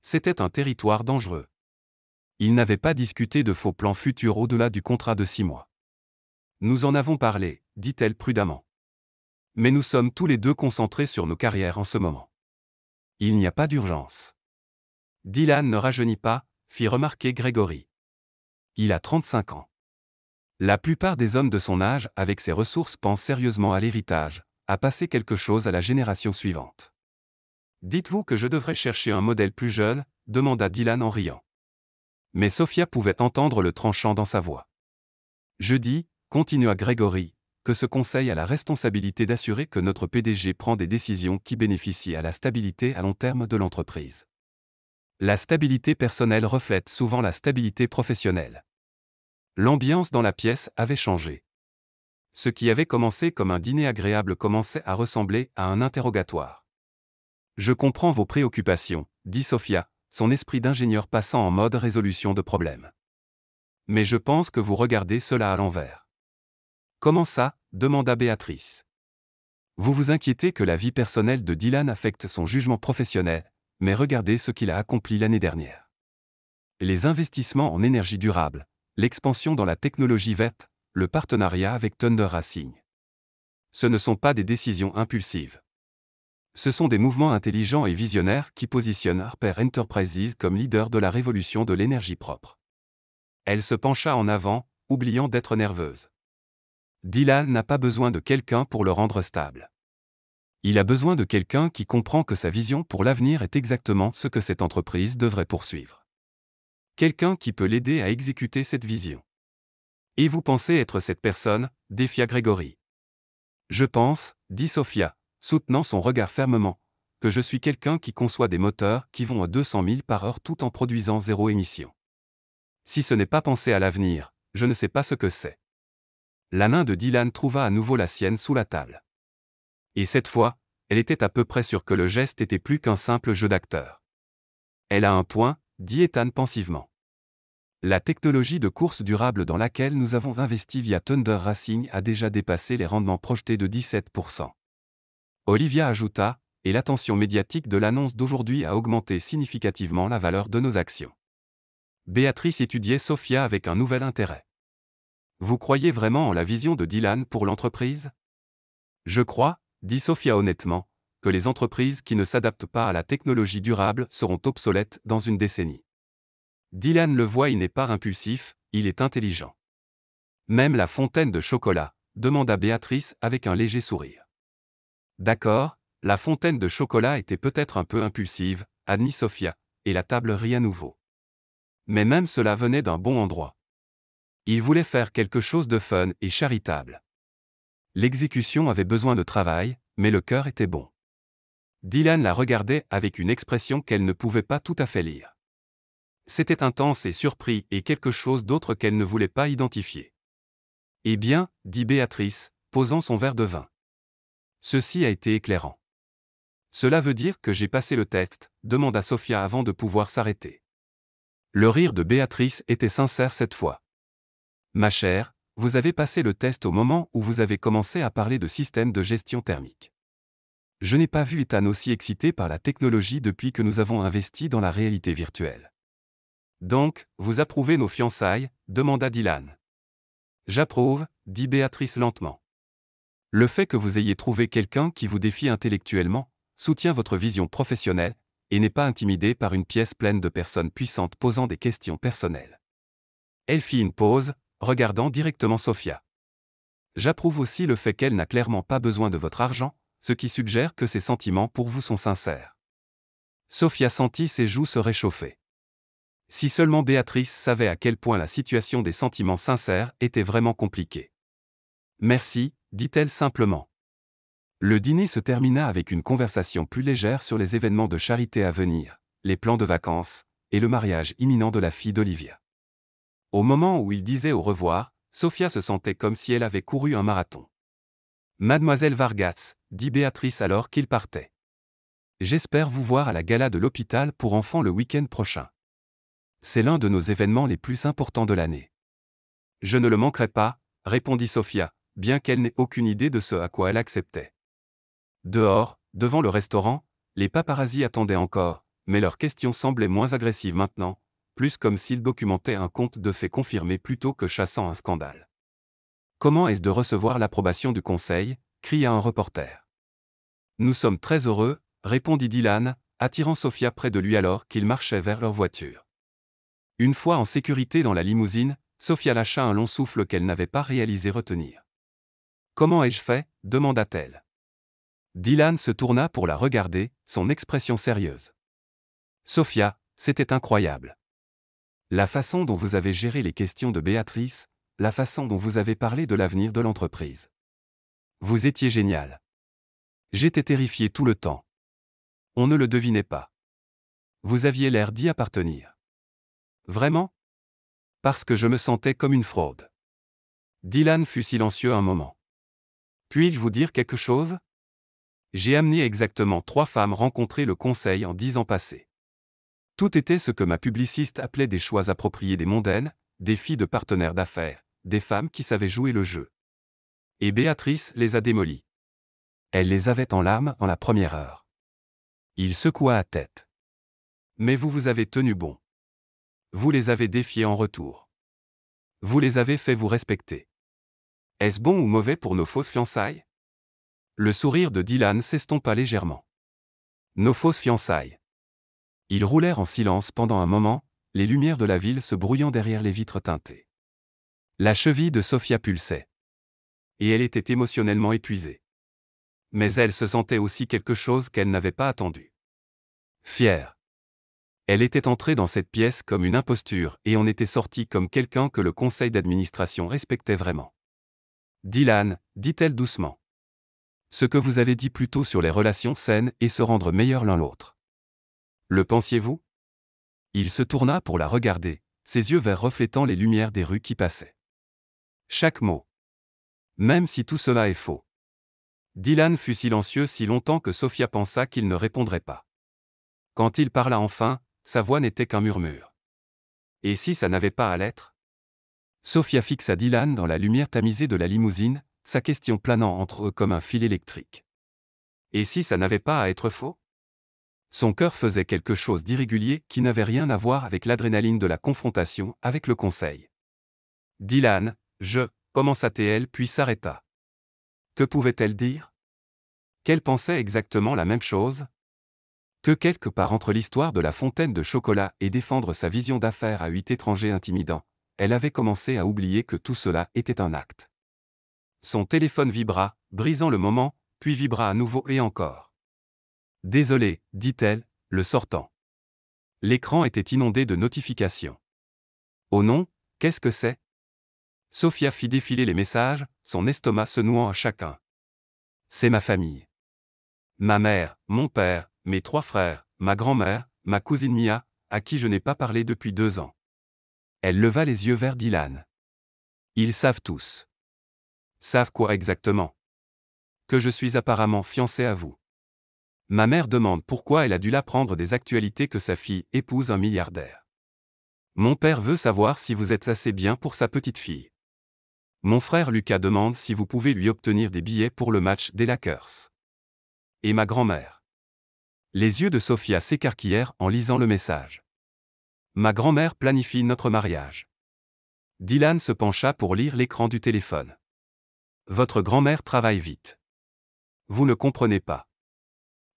C'était un territoire dangereux. Ils n'avaient pas discuté de faux plans futurs au-delà du contrat de 6 mois. Nous en avons parlé, dit-elle prudemment. Mais nous sommes tous les deux concentrés sur nos carrières en ce moment. Il n'y a pas d'urgence. Dylan ne rajeunit pas, fit remarquer Gregory. Il a 35 ans. La plupart des hommes de son âge avec ses ressources pensent sérieusement à l'héritage, à passer quelque chose à la génération suivante. Dites-vous que je devrais chercher un modèle plus jeune? Demanda Dylan en riant. Mais Sophia pouvait entendre le tranchant dans sa voix. Je dis, continua Gregory, que ce conseil a la responsabilité d'assurer que notre PDG prend des décisions qui bénéficient à la stabilité à long terme de l'entreprise. La stabilité personnelle reflète souvent la stabilité professionnelle. L'ambiance dans la pièce avait changé. Ce qui avait commencé comme un dîner agréable commençait à ressembler à un interrogatoire. Je comprends vos préoccupations, dit Sophia, son esprit d'ingénieur passant en mode résolution de problèmes. Mais je pense que vous regardez cela à l'envers. Comment ça, demanda Béatrice. Vous vous inquiétez que la vie personnelle de Dylan affecte son jugement professionnel, mais regardez ce qu'il a accompli l'année dernière. Les investissements en énergie durable, l'expansion dans la technologie verte, le partenariat avec Thunder Racing. Ce ne sont pas des décisions impulsives. Ce sont des mouvements intelligents et visionnaires qui positionnent Harper Enterprises comme leader de la révolution de l'énergie propre. Elle se pencha en avant, oubliant d'être nerveuse. Dylan n'a pas besoin de quelqu'un pour le rendre stable. Il a besoin de quelqu'un qui comprend que sa vision pour l'avenir est exactement ce que cette entreprise devrait poursuivre. Quelqu'un qui peut l'aider à exécuter cette vision. Et vous pensez être cette personne, défia Gregory. Je pense, dit Sophia, soutenant son regard fermement, que je suis quelqu'un qui conçoit des moteurs qui vont à 200 000 par heure tout en produisant zéro émission. Si ce n'est pas penser à l'avenir, je ne sais pas ce que c'est. La main de Dylan trouva à nouveau la sienne sous la table. Et cette fois, elle était à peu près sûre que le geste était plus qu'un simple jeu d'acteur. Elle a un point, dit Ethan pensivement. La technologie de course durable dans laquelle nous avons investi via Thunder Racing a déjà dépassé les rendements projetés de 17%. Olivia ajouta, et l'attention médiatique de l'annonce d'aujourd'hui a augmenté significativement la valeur de nos actions. Béatrice étudiait Sophia avec un nouvel intérêt. Vous croyez vraiment en la vision de Dylan pour l'entreprise ? Je crois, dit Sophia honnêtement, que les entreprises qui ne s'adaptent pas à la technologie durable seront obsolètes dans une décennie. Dylan le voit, il n'est pas impulsif, il est intelligent. Même la fontaine de chocolat, demanda Béatrice avec un léger sourire. D'accord, la fontaine de chocolat était peut-être un peu impulsive, admit Sophia, et la table rien nouveau. Mais même cela venait d'un bon endroit. Il voulait faire quelque chose de fun et charitable. L'exécution avait besoin de travail, mais le cœur était bon. Dylan la regardait avec une expression qu'elle ne pouvait pas tout à fait lire. C'était intense et surpris et quelque chose d'autre qu'elle ne voulait pas identifier. Eh bien, dit Béatrice, posant son verre de vin. Ceci a été éclairant. Cela veut dire que j'ai passé le test, demanda Sophia avant de pouvoir s'arrêter. Le rire de Béatrice était sincère cette fois. Ma chère, vous avez passé le test au moment où vous avez commencé à parler de système de gestion thermique. Je n'ai pas vu Ethan aussi excité par la technologie depuis que nous avons investi dans la réalité virtuelle. Donc, vous approuvez nos fiançailles, demanda Dylan. J'approuve, dit Béatrice lentement. Le fait que vous ayez trouvé quelqu'un qui vous défie intellectuellement, soutient votre vision professionnelle, et n'est pas intimidé par une pièce pleine de personnes puissantes posant des questions personnelles. Elle fit une pause, regardant directement Sophia. J'approuve aussi le fait qu'elle n'a clairement pas besoin de votre argent, ce qui suggère que ses sentiments pour vous sont sincères. Sophia sentit ses joues se réchauffer. Si seulement Béatrice savait à quel point la situation des sentiments sincères était vraiment compliquée. Merci, dit-elle simplement. Le dîner se termina avec une conversation plus légère sur les événements de charité à venir, les plans de vacances, et le mariage imminent de la fille d'Olivia. Au moment où il disait au revoir, Sophia se sentait comme si elle avait couru un marathon. Mademoiselle Vargas, dit Béatrice alors qu'il partait. J'espère vous voir à la gala de l'hôpital pour enfants le week-end prochain. C'est l'un de nos événements les plus importants de l'année. Je ne le manquerai pas, répondit Sophia, bien qu'elle n'ait aucune idée de ce à quoi elle acceptait. Dehors, devant le restaurant, les paparazzis attendaient encore, mais leurs questions semblaient moins agressives maintenant, plus comme s'ils documentaient un conte de faits confirmés plutôt que chassant un scandale. Comment est-ce de recevoir l'approbation du conseil ? Cria un reporter. Nous sommes très heureux, répondit Dylan, attirant Sophia près de lui alors qu'ils marchaient vers leur voiture. Une fois en sécurité dans la limousine, Sophia lâcha un long souffle qu'elle n'avait pas réalisé retenir. Comment ai-je fait ? demanda-t-elle. Dylan se tourna pour la regarder, son expression sérieuse. Sophia, c'était incroyable. La façon dont vous avez géré les questions de Béatrice, la façon dont vous avez parlé de l'avenir de l'entreprise. Vous étiez génial. J'étais terrifié tout le temps. On ne le devinait pas. Vous aviez l'air d'y appartenir. Vraiment ? Parce que je me sentais comme une fraude. Dylan fut silencieux un moment. Puis-je vous dire quelque chose ? J'ai amené exactement 3 femmes rencontrer le conseil en 10 ans passés. Tout était ce que ma publiciste appelait des choix appropriés des mondaines, des filles de partenaires d'affaires, des femmes qui savaient jouer le jeu. Et Béatrice les a démolies. Elle les avait en larmes en la première heure. Il secoua la tête. Mais vous avez tenu bon. Vous les avez défiés en retour. Vous les avez fait vous respecter. Est-ce bon ou mauvais pour nos fausses fiançailles? Le sourire de Dylan s'estompa légèrement. Nos fausses fiançailles. Ils roulèrent en silence pendant un moment, les lumières de la ville se brouillant derrière les vitres teintées. La cheville de Sophia pulsait. Et elle était émotionnellement épuisée. Mais elle se sentait aussi quelque chose qu'elle n'avait pas attendu. Fière. Elle était entrée dans cette pièce comme une imposture et en était sortie comme quelqu'un que le conseil d'administration respectait vraiment. Dylan, dit-elle doucement. Ce que vous avez dit plus tôt sur les relations saines et se rendre meilleurs l'un l'autre. Le pensiez-vous? Il se tourna pour la regarder, ses yeux verts reflétant les lumières des rues qui passaient. Chaque mot. Même si tout cela est faux. Dylan fut silencieux si longtemps que Sophia pensa qu'il ne répondrait pas. Quand il parla enfin, sa voix n'était qu'un murmure. Et si ça n'avait pas à l'être? Sophia fixa Dylan dans la lumière tamisée de la limousine, sa question planant entre eux comme un fil électrique. Et si ça n'avait pas à être faux? Son cœur faisait quelque chose d'irrégulier qui n'avait rien à voir avec l'adrénaline de la confrontation avec le conseil. Dylan, commença-t-elle puis s'arrêta. Que pouvait-elle dire? Qu'elle pensait exactement la même chose? Que quelque part entre l'histoire de la fontaine de chocolat et défendre sa vision d'affaires à 8 étrangers intimidants, elle avait commencé à oublier que tout cela était un acte. Son téléphone vibra, brisant le moment, puis vibra à nouveau et encore. Désolé, dit-elle, le sortant. L'écran était inondé de notifications. Oh non, qu'est-ce que c'est? Sophia fit défiler les messages, son estomac se nouant à chacun. C'est ma famille. Ma mère, mon père, mes 3 frères, ma grand-mère, ma cousine Mia, à qui je n'ai pas parlé depuis 2 ans. Elle leva les yeux vers Dylan. Ils savent tous. Savent quoi exactement? Que je suis apparemment fiancé à vous. Ma mère demande pourquoi elle a dû l'apprendre des actualités que sa fille épouse un milliardaire. Mon père veut savoir si vous êtes assez bien pour sa petite fille. Mon frère Lucas demande si vous pouvez lui obtenir des billets pour le match des Lakers. Et ma grand-mère. Les yeux de Sophia s'écarquillèrent en lisant le message. Ma grand-mère planifie notre mariage. Dylan se pencha pour lire l'écran du téléphone. Votre grand-mère travaille vite. Vous ne comprenez pas.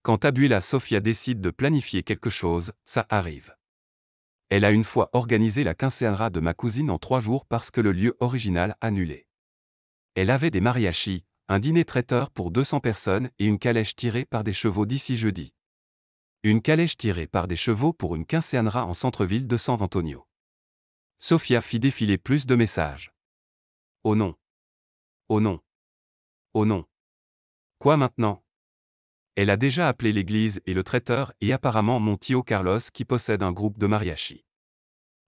Quand Abuela Sophia décide de planifier quelque chose, ça arrive. Elle a une fois organisé la quinceañera de ma cousine en 3 jours parce que le lieu original annulé. Elle avait des mariachis, un dîner traiteur pour 200 personnes et une calèche tirée par des chevaux d'ici jeudi. Une calèche tirée par des chevaux pour une quinceañera en centre-ville de San Antonio. Sophia fit défiler plus de messages. Oh non. Oh non. Oh non. Quoi maintenant? Elle a déjà appelé l'église et le traiteur et apparemment mon tio Carlos qui possède un groupe de mariachi.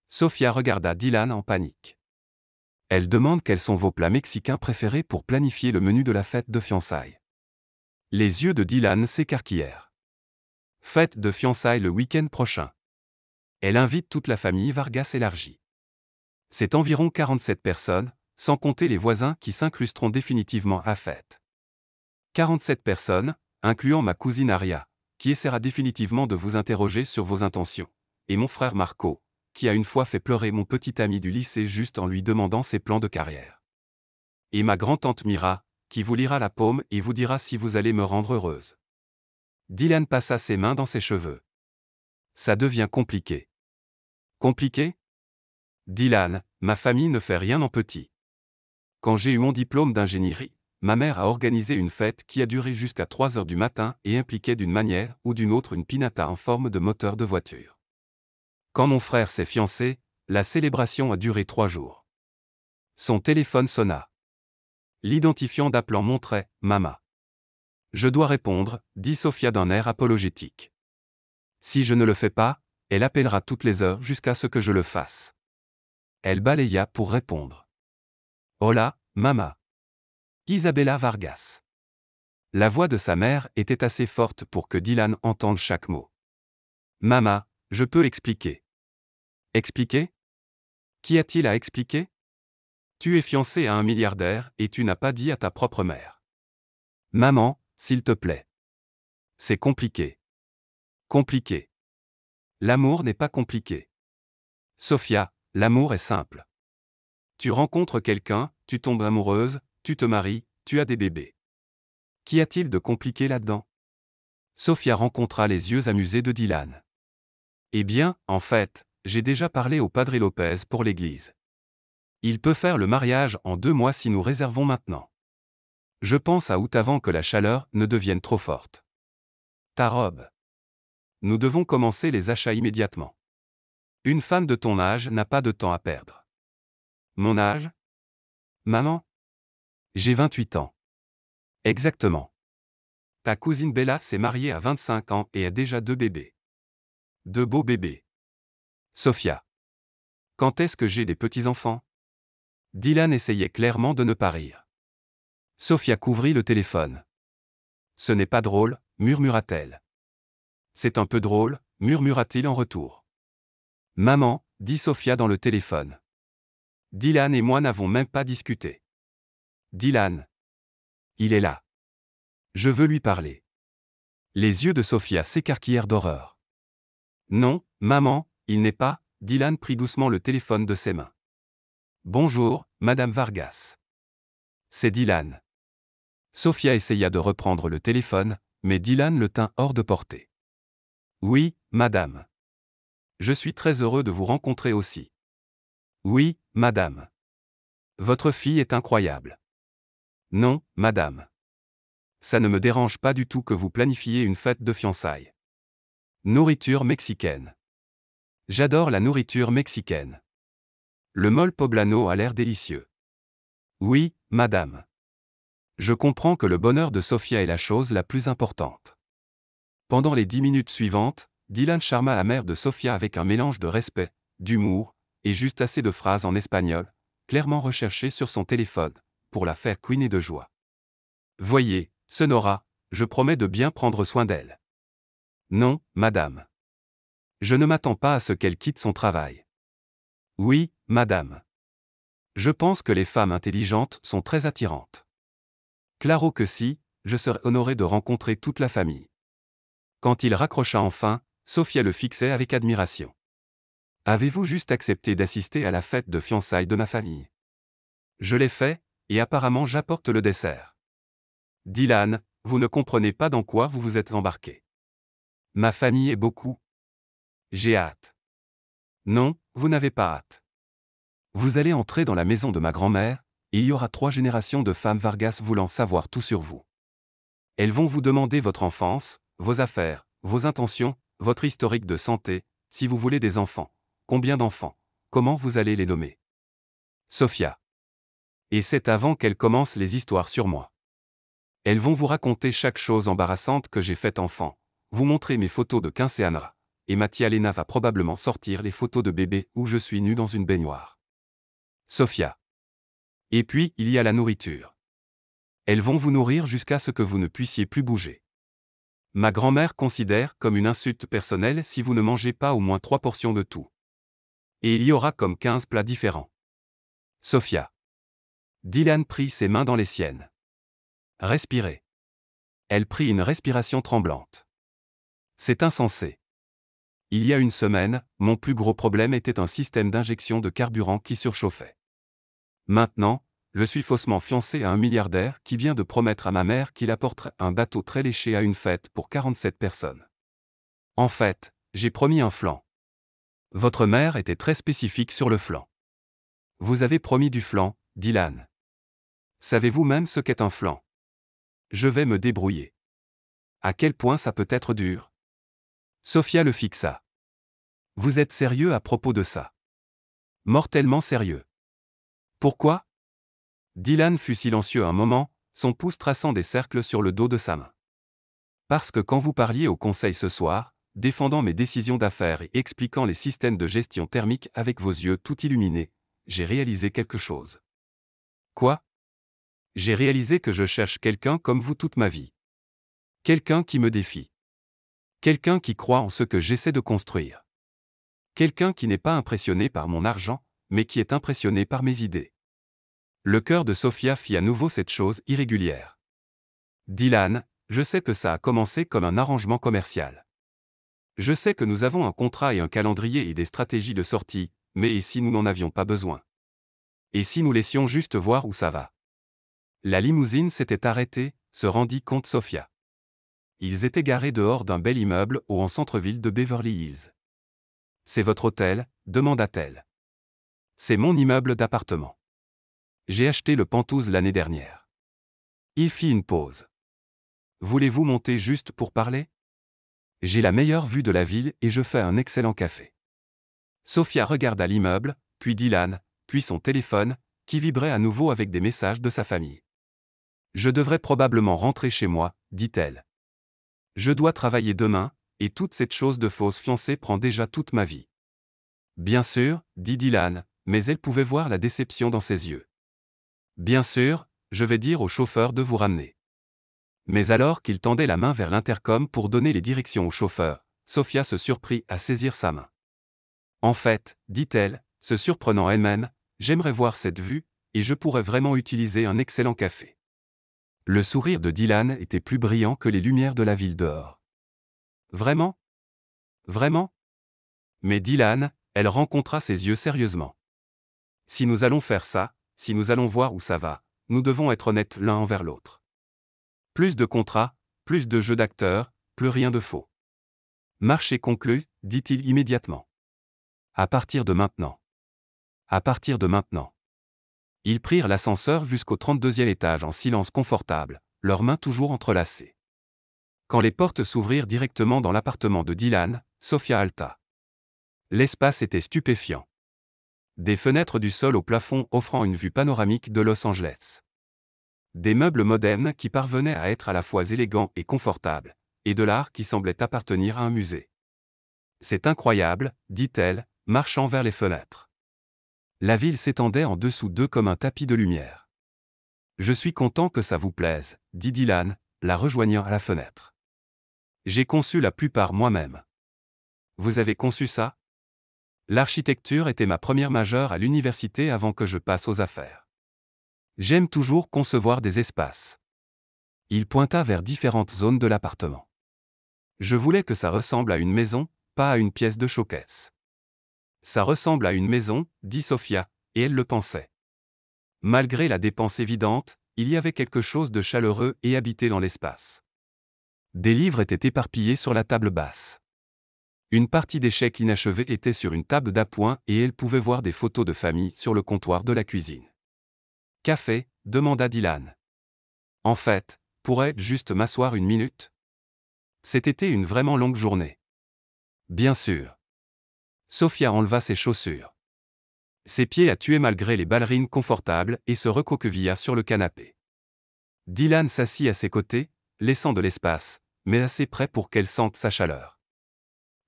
Sophia regarda Dylan en panique. Elle demande quels sont vos plats mexicains préférés pour planifier le menu de la fête de fiançailles. Les yeux de Dylan s'écarquillèrent. Fête de fiançailles le week-end prochain. Elle invite toute la famille Vargas élargie. C'est environ 47 personnes, sans compter les voisins qui s'incrusteront définitivement à la fête. 47 personnes, incluant ma cousine Aria, qui essaiera définitivement de vous interroger sur vos intentions, et mon frère Marco, qui a une fois fait pleurer mon petit ami du lycée juste en lui demandant ses plans de carrière. Et ma grand-tante Mira, qui vous lira la paume et vous dira si vous allez me rendre heureuse. Dylan passa ses mains dans ses cheveux. Ça devient compliqué. Compliqué? Dylan, ma famille ne fait rien en petit. Quand j'ai eu mon diplôme d'ingénierie, ma mère a organisé une fête qui a duré jusqu'à 3 heures du matin et impliquait d'une manière ou d'une autre une pinata en forme de moteur de voiture. Quand mon frère s'est fiancé, la célébration a duré 3 jours. Son téléphone sonna. L'identifiant d'appelant montrait « Mama ». Je dois répondre, dit Sophia d'un air apologétique. Si je ne le fais pas, elle appellera toutes les heures jusqu'à ce que je le fasse. Elle balaya pour répondre. Hola, Mama. Isabella Vargas. La voix de sa mère était assez forte pour que Dylan entende chaque mot. Mama, je peux expliquer. Expliquer? Qu'y a-t-il à expliquer? Tu es fiancé à un milliardaire et tu n'as pas dit à ta propre mère. Maman, s'il te plaît. C'est compliqué. Compliqué. L'amour n'est pas compliqué. Sophia, l'amour est simple. Tu rencontres quelqu'un, tu tombes amoureuse, tu te maries, tu as des bébés. Qu'y a-t-il de compliqué là-dedans? Sophia rencontra les yeux amusés de Dylan. Eh bien, en fait, j'ai déjà parlé au Padre Lopez pour l'église. Il peut faire le mariage en 2 mois si nous réservons maintenant. Je pense à août avant que la chaleur ne devienne trop forte. Ta robe. Nous devons commencer les achats immédiatement. Une femme de ton âge n'a pas de temps à perdre. Mon âge? Maman? J'ai 28 ans. Exactement. Ta cousine Bella s'est mariée à 25 ans et a déjà 2 bébés. 2 beaux bébés. Sophia. Quand est-ce que j'ai des petits-enfants? Dylan essayait clairement de ne pas rire. Sophia couvrit le téléphone. Ce n'est pas drôle, murmura-t-elle. C'est un peu drôle, murmura-t-il en retour. Maman, dit Sophia dans le téléphone. Dylan et moi n'avons même pas discuté. Dylan. Il est là. Je veux lui parler. Les yeux de Sophia s'écarquillèrent d'horreur. Non, maman, il n'est pas. Dylan prit doucement le téléphone de ses mains. Bonjour, Madame Vargas. C'est Dylan. Sophia essaya de reprendre le téléphone, mais Dylan le tint hors de portée. Oui, madame. Je suis très heureux de vous rencontrer aussi. Oui, madame. Votre fille est incroyable. Non, madame. Ça ne me dérange pas du tout que vous planifiez une fête de fiançailles. Nourriture mexicaine. J'adore la nourriture mexicaine. Le mole poblano a l'air délicieux. Oui, madame. Je comprends que le bonheur de Sophia est la chose la plus importante. Pendant les 10 minutes suivantes, Dylan charma la mère de Sophia avec un mélange de respect, d'humour, et juste assez de phrases en espagnol, clairement recherchées sur son téléphone, pour la faire couiner de joie. Voyez, Sonora, je promets de bien prendre soin d'elle. Non, madame. Je ne m'attends pas à ce qu'elle quitte son travail. Oui, madame. Je pense que les femmes intelligentes sont très attirantes. Claro que si, je serais honoré de rencontrer toute la famille. Quand il raccrocha enfin, Sophia le fixait avec admiration. Avez-vous juste accepté d'assister à la fête de fiançailles de ma famille? Je l'ai fait, et apparemment j'apporte le dessert. Dylan, vous ne comprenez pas dans quoi vous vous êtes embarqué. Ma famille est beaucoup. J'ai hâte. Non, vous n'avez pas hâte. Vous allez entrer dans la maison de ma grand-mère, et il y aura 3 générations de femmes Vargas voulant savoir tout sur vous. Elles vont vous demander votre enfance, vos affaires, vos intentions, votre historique de santé, si vous voulez des enfants, combien d'enfants, comment vous allez les nommer. Sophia. Et c'est avant qu'elles commencent les histoires sur moi. Elles vont vous raconter chaque chose embarrassante que j'ai faite enfant, vous montrer mes photos de quinceañera, et ma tia Lena va probablement sortir les photos de bébé où je suis nu dans une baignoire. Sophia. Et puis, il y a la nourriture. Elles vont vous nourrir jusqu'à ce que vous ne puissiez plus bouger. Ma grand-mère considère comme une insulte personnelle si vous ne mangez pas au moins 3 portions de tout. Et il y aura comme 15 plats différents. Sophia. Dylan prit ses mains dans les siennes. Respirez. Elle prit une respiration tremblante. C'est insensé. Il y a une semaine, mon plus gros problème était un système d'injection de carburant qui surchauffait. Maintenant, je suis faussement fiancé à un milliardaire qui vient de promettre à ma mère qu'il apporterait un bateau très léché à une fête pour 47 personnes. En fait, j'ai promis un flan. Votre mère était très spécifique sur le flan. Vous avez promis du flan, Dylan. Savez-vous même ce qu'est un flan? Je vais me débrouiller. À quel point ça peut être dur? Sophia le fixa. Vous êtes sérieux à propos de ça? Mortellement sérieux. Pourquoi? Dylan fut silencieux un moment, son pouce traçant des cercles sur le dos de sa main. Parce que quand vous parliez au conseil ce soir, défendant mes décisions d'affaires et expliquant les systèmes de gestion thermique avec vos yeux tout illuminés, j'ai réalisé quelque chose. Quoi? J'ai réalisé que je cherche quelqu'un comme vous toute ma vie. Quelqu'un qui me défie. Quelqu'un qui croit en ce que j'essaie de construire. Quelqu'un qui n'est pas impressionné par mon argent, mais qui est impressionné par mes idées. Le cœur de Sophia fit à nouveau cette chose irrégulière. Dylan, je sais que ça a commencé comme un arrangement commercial. Je sais que nous avons un contrat et un calendrier et des stratégies de sortie, mais et si nous n'en avions pas besoin? Et si nous laissions juste voir où ça va? La limousine s'était arrêtée, se rendit compte Sophia. Ils étaient garés dehors d'un bel immeuble haut en centre-ville de Beverly Hills. C'est votre hôtel? Demanda-t-elle. C'est mon immeuble d'appartement. J'ai acheté le Penthouse l'année dernière. Il fit une pause. Voulez-vous monter juste pour parler? J'ai la meilleure vue de la ville et je fais un excellent café. Sophia regarda l'immeuble, puis Dylan, puis son téléphone, qui vibrait à nouveau avec des messages de sa famille. Je devrais probablement rentrer chez moi, dit-elle. Je dois travailler demain, et toute cette chose de fausse fiancée prend déjà toute ma vie. Bien sûr, dit Dylan, mais elle pouvait voir la déception dans ses yeux. Bien sûr, je vais dire au chauffeur de vous ramener. Mais alors qu'il tendait la main vers l'intercom pour donner les directions au chauffeur, Sophia se surprit à saisir sa main. En fait, dit-elle, se surprenant elle-même, j'aimerais voir cette vue, et je pourrais vraiment utiliser un excellent café. Le sourire de Dylan était plus brillant que les lumières de la ville dehors. Vraiment? Vraiment? Mais Dylan, elle rencontra ses yeux sérieusement. Si nous allons faire ça, si nous allons voir où ça va, nous devons être honnêtes l'un envers l'autre. Plus de contrats, plus de jeux d'acteurs, plus rien de faux. Marché conclu, dit-il immédiatement. À partir de maintenant. À partir de maintenant. Ils prirent l'ascenseur jusqu'au 32e étage en silence confortable, leurs mains toujours entrelacées. Quand les portes s'ouvrirent directement dans l'appartement de Dylan, Sophia halta. L'espace était stupéfiant. Des fenêtres du sol au plafond offrant une vue panoramique de Los Angeles. Des meubles modernes qui parvenaient à être à la fois élégants et confortables, et de l'art qui semblait appartenir à un musée. C'est incroyable, dit-elle, marchant vers les fenêtres. La ville s'étendait en dessous d'eux comme un tapis de lumière. Je suis content que ça vous plaise, dit Dylan, la rejoignant à la fenêtre. J'ai conçu la plupart moi-même. Vous avez conçu ça? L'architecture était ma première majeure à l'université avant que je passe aux affaires. J'aime toujours concevoir des espaces. Il pointa vers différentes zones de l'appartement. Je voulais que ça ressemble à une maison, pas à une pièce de showcase. Ça ressemble à une maison, dit Sophia, et elle le pensait. Malgré la dépense évidente, il y avait quelque chose de chaleureux et habité dans l'espace. Des livres étaient éparpillés sur la table basse. Une partie des chèques inachevés était sur une table d'appoint et elle pouvait voir des photos de famille sur le comptoir de la cuisine. Café? Demanda Dylan. En fait, pourrais-je juste m'asseoir une minute? C'était une vraiment longue journée. Bien sûr. Sophia enleva ses chaussures. Ses pieds à tuer malgré les ballerines confortables et se recroquevilla sur le canapé. Dylan s'assit à ses côtés, laissant de l'espace, mais assez près pour qu'elle sente sa chaleur.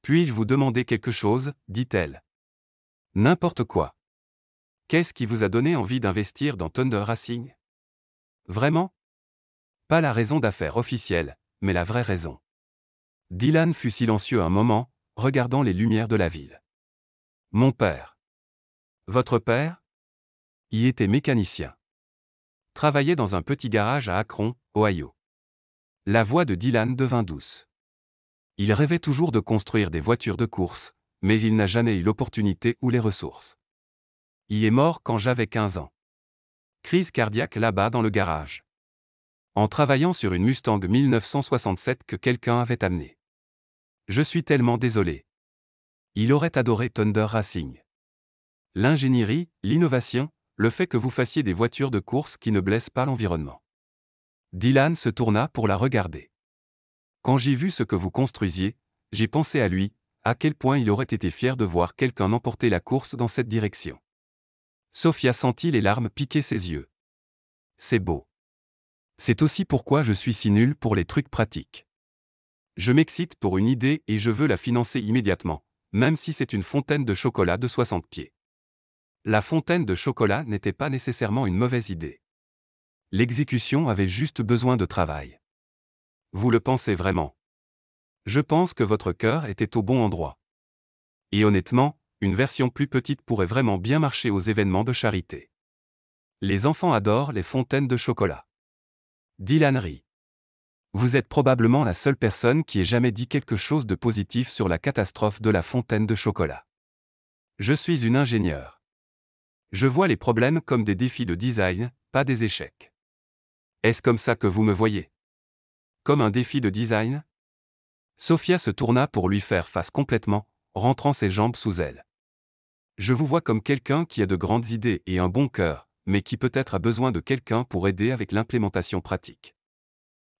Puis-je vous demander quelque chose, dit-elle. N'importe quoi. Qu'est-ce qui vous a donné envie d'investir dans Thunder Racing? Vraiment? Pas la raison d'affaires officielle, mais la vraie raison. Dylan fut silencieux un moment, regardant les lumières de la ville. Mon père. Votre père? Y était mécanicien. Travaillait dans un petit garage à Akron, Ohio. La voix de Dylan devint douce. Il rêvait toujours de construire des voitures de course, mais il n'a jamais eu l'opportunité ou les ressources. Il est mort quand j'avais 15 ans. Crise cardiaque là-bas dans le garage. En travaillant sur une Mustang 1967 que quelqu'un avait amenée. Je suis tellement désolé. Il aurait adoré Thunder Racing. L'ingénierie, l'innovation, le fait que vous fassiez des voitures de course qui ne blessent pas l'environnement. Dylan se tourna pour la regarder. Quand j'ai vu ce que vous construisiez, j'ai pensé à lui, à quel point il aurait été fier de voir quelqu'un emporter la course dans cette direction. Sophia sentit les larmes piquer ses yeux. C'est beau. C'est aussi pourquoi je suis si nul pour les trucs pratiques. Je m'excite pour une idée et je veux la financer immédiatement, même si c'est une fontaine de chocolat de 60 pieds. La fontaine de chocolat n'était pas nécessairement une mauvaise idée. L'exécution avait juste besoin de travail. Vous le pensez vraiment? Je pense que votre cœur était au bon endroit. Et honnêtement, une version plus petite pourrait vraiment bien marcher aux événements de charité. Les enfants adorent les fontaines de chocolat. Dylan rit. Vous êtes probablement la seule personne qui ait jamais dit quelque chose de positif sur la catastrophe de la fontaine de chocolat. Je suis une ingénieure. Je vois les problèmes comme des défis de design, pas des échecs. Est-ce comme ça que vous me voyez? Comme un défi de design? Sophia se tourna pour lui faire face complètement, rentrant ses jambes sous elle. Je vous vois comme quelqu'un qui a de grandes idées et un bon cœur, mais qui peut-être a besoin de quelqu'un pour aider avec l'implémentation pratique.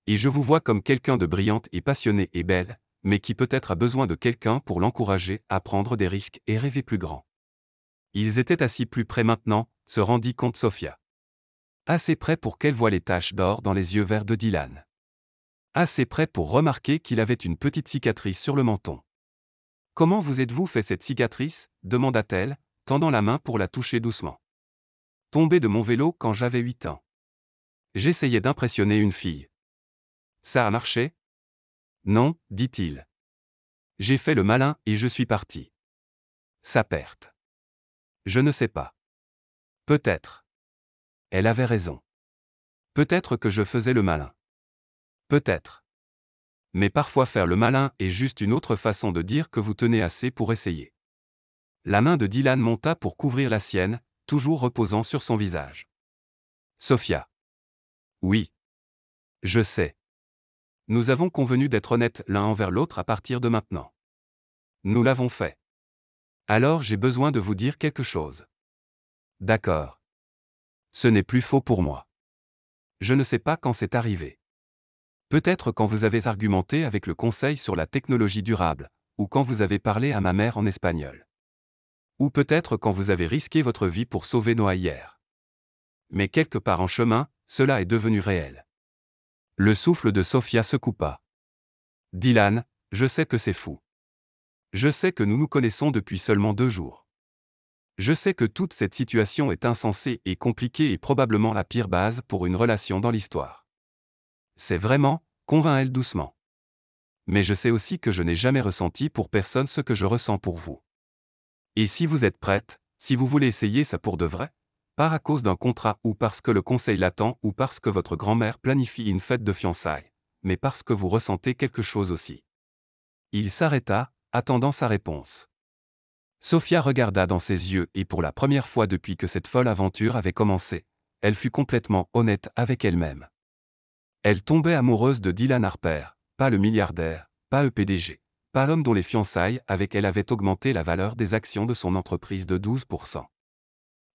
Et je vous vois comme quelqu'un de brillante et passionnée et belle, mais qui peut-être a besoin de quelqu'un pour l'encourager à prendre des risques et rêver plus grand. Ils étaient assis plus près maintenant, se rendit compte Sophia. Assez près pour qu'elle voie les taches d'or dans les yeux verts de Dylan. Assez près pour remarquer qu'il avait une petite cicatrice sur le menton. « Comment vous êtes-vous fait cette cicatrice » demanda-t-elle, tendant la main pour la toucher doucement. « Tombé de mon vélo quand j'avais 8 ans. J'essayais d'impressionner une fille. Ça a marché? Non, dit-il. J'ai fait le malin et je suis parti. Sa perte. Je ne sais pas. Peut-être. Elle avait raison. Peut-être que je faisais le malin. Peut-être. Mais parfois faire le malin est juste une autre façon de dire que vous tenez assez pour essayer. La main de Dylan monta pour couvrir la sienne, toujours reposant sur son visage. Sophia. Oui. Je sais. Nous avons convenu d'être honnêtes l'un envers l'autre à partir de maintenant. Nous l'avons fait. Alors j'ai besoin de vous dire quelque chose. D'accord. Ce n'est plus faux pour moi. Je ne sais pas quand c'est arrivé. Peut-être quand vous avez argumenté avec le conseil sur la technologie durable, ou quand vous avez parlé à ma mère en espagnol. Ou peut-être quand vous avez risqué votre vie pour sauver Noah hier. Mais quelque part en chemin, cela est devenu réel. Le souffle de Sophia se coupa. Dylan, je sais que c'est fou. Je sais que nous nous connaissons depuis seulement 2 jours. Je sais que toute cette situation est insensée et compliquée et probablement la pire base pour une relation dans l'histoire. C'est vraiment, convainc-elle doucement. Mais je sais aussi que je n'ai jamais ressenti pour personne ce que je ressens pour vous. Et si vous êtes prête, si vous voulez essayer ça pour de vrai, pas à cause d'un contrat ou parce que le conseil l'attend ou parce que votre grand-mère planifie une fête de fiançailles, mais parce que vous ressentez quelque chose aussi. Il s'arrêta, attendant sa réponse. Sophia regarda dans ses yeux et pour la première fois depuis que cette folle aventure avait commencé, elle fut complètement honnête avec elle-même. Elle tombait amoureuse de Dylan Harper, pas le milliardaire, pas le PDG, pas l'homme dont les fiançailles avec elle avaient augmenté la valeur des actions de son entreprise de 12%.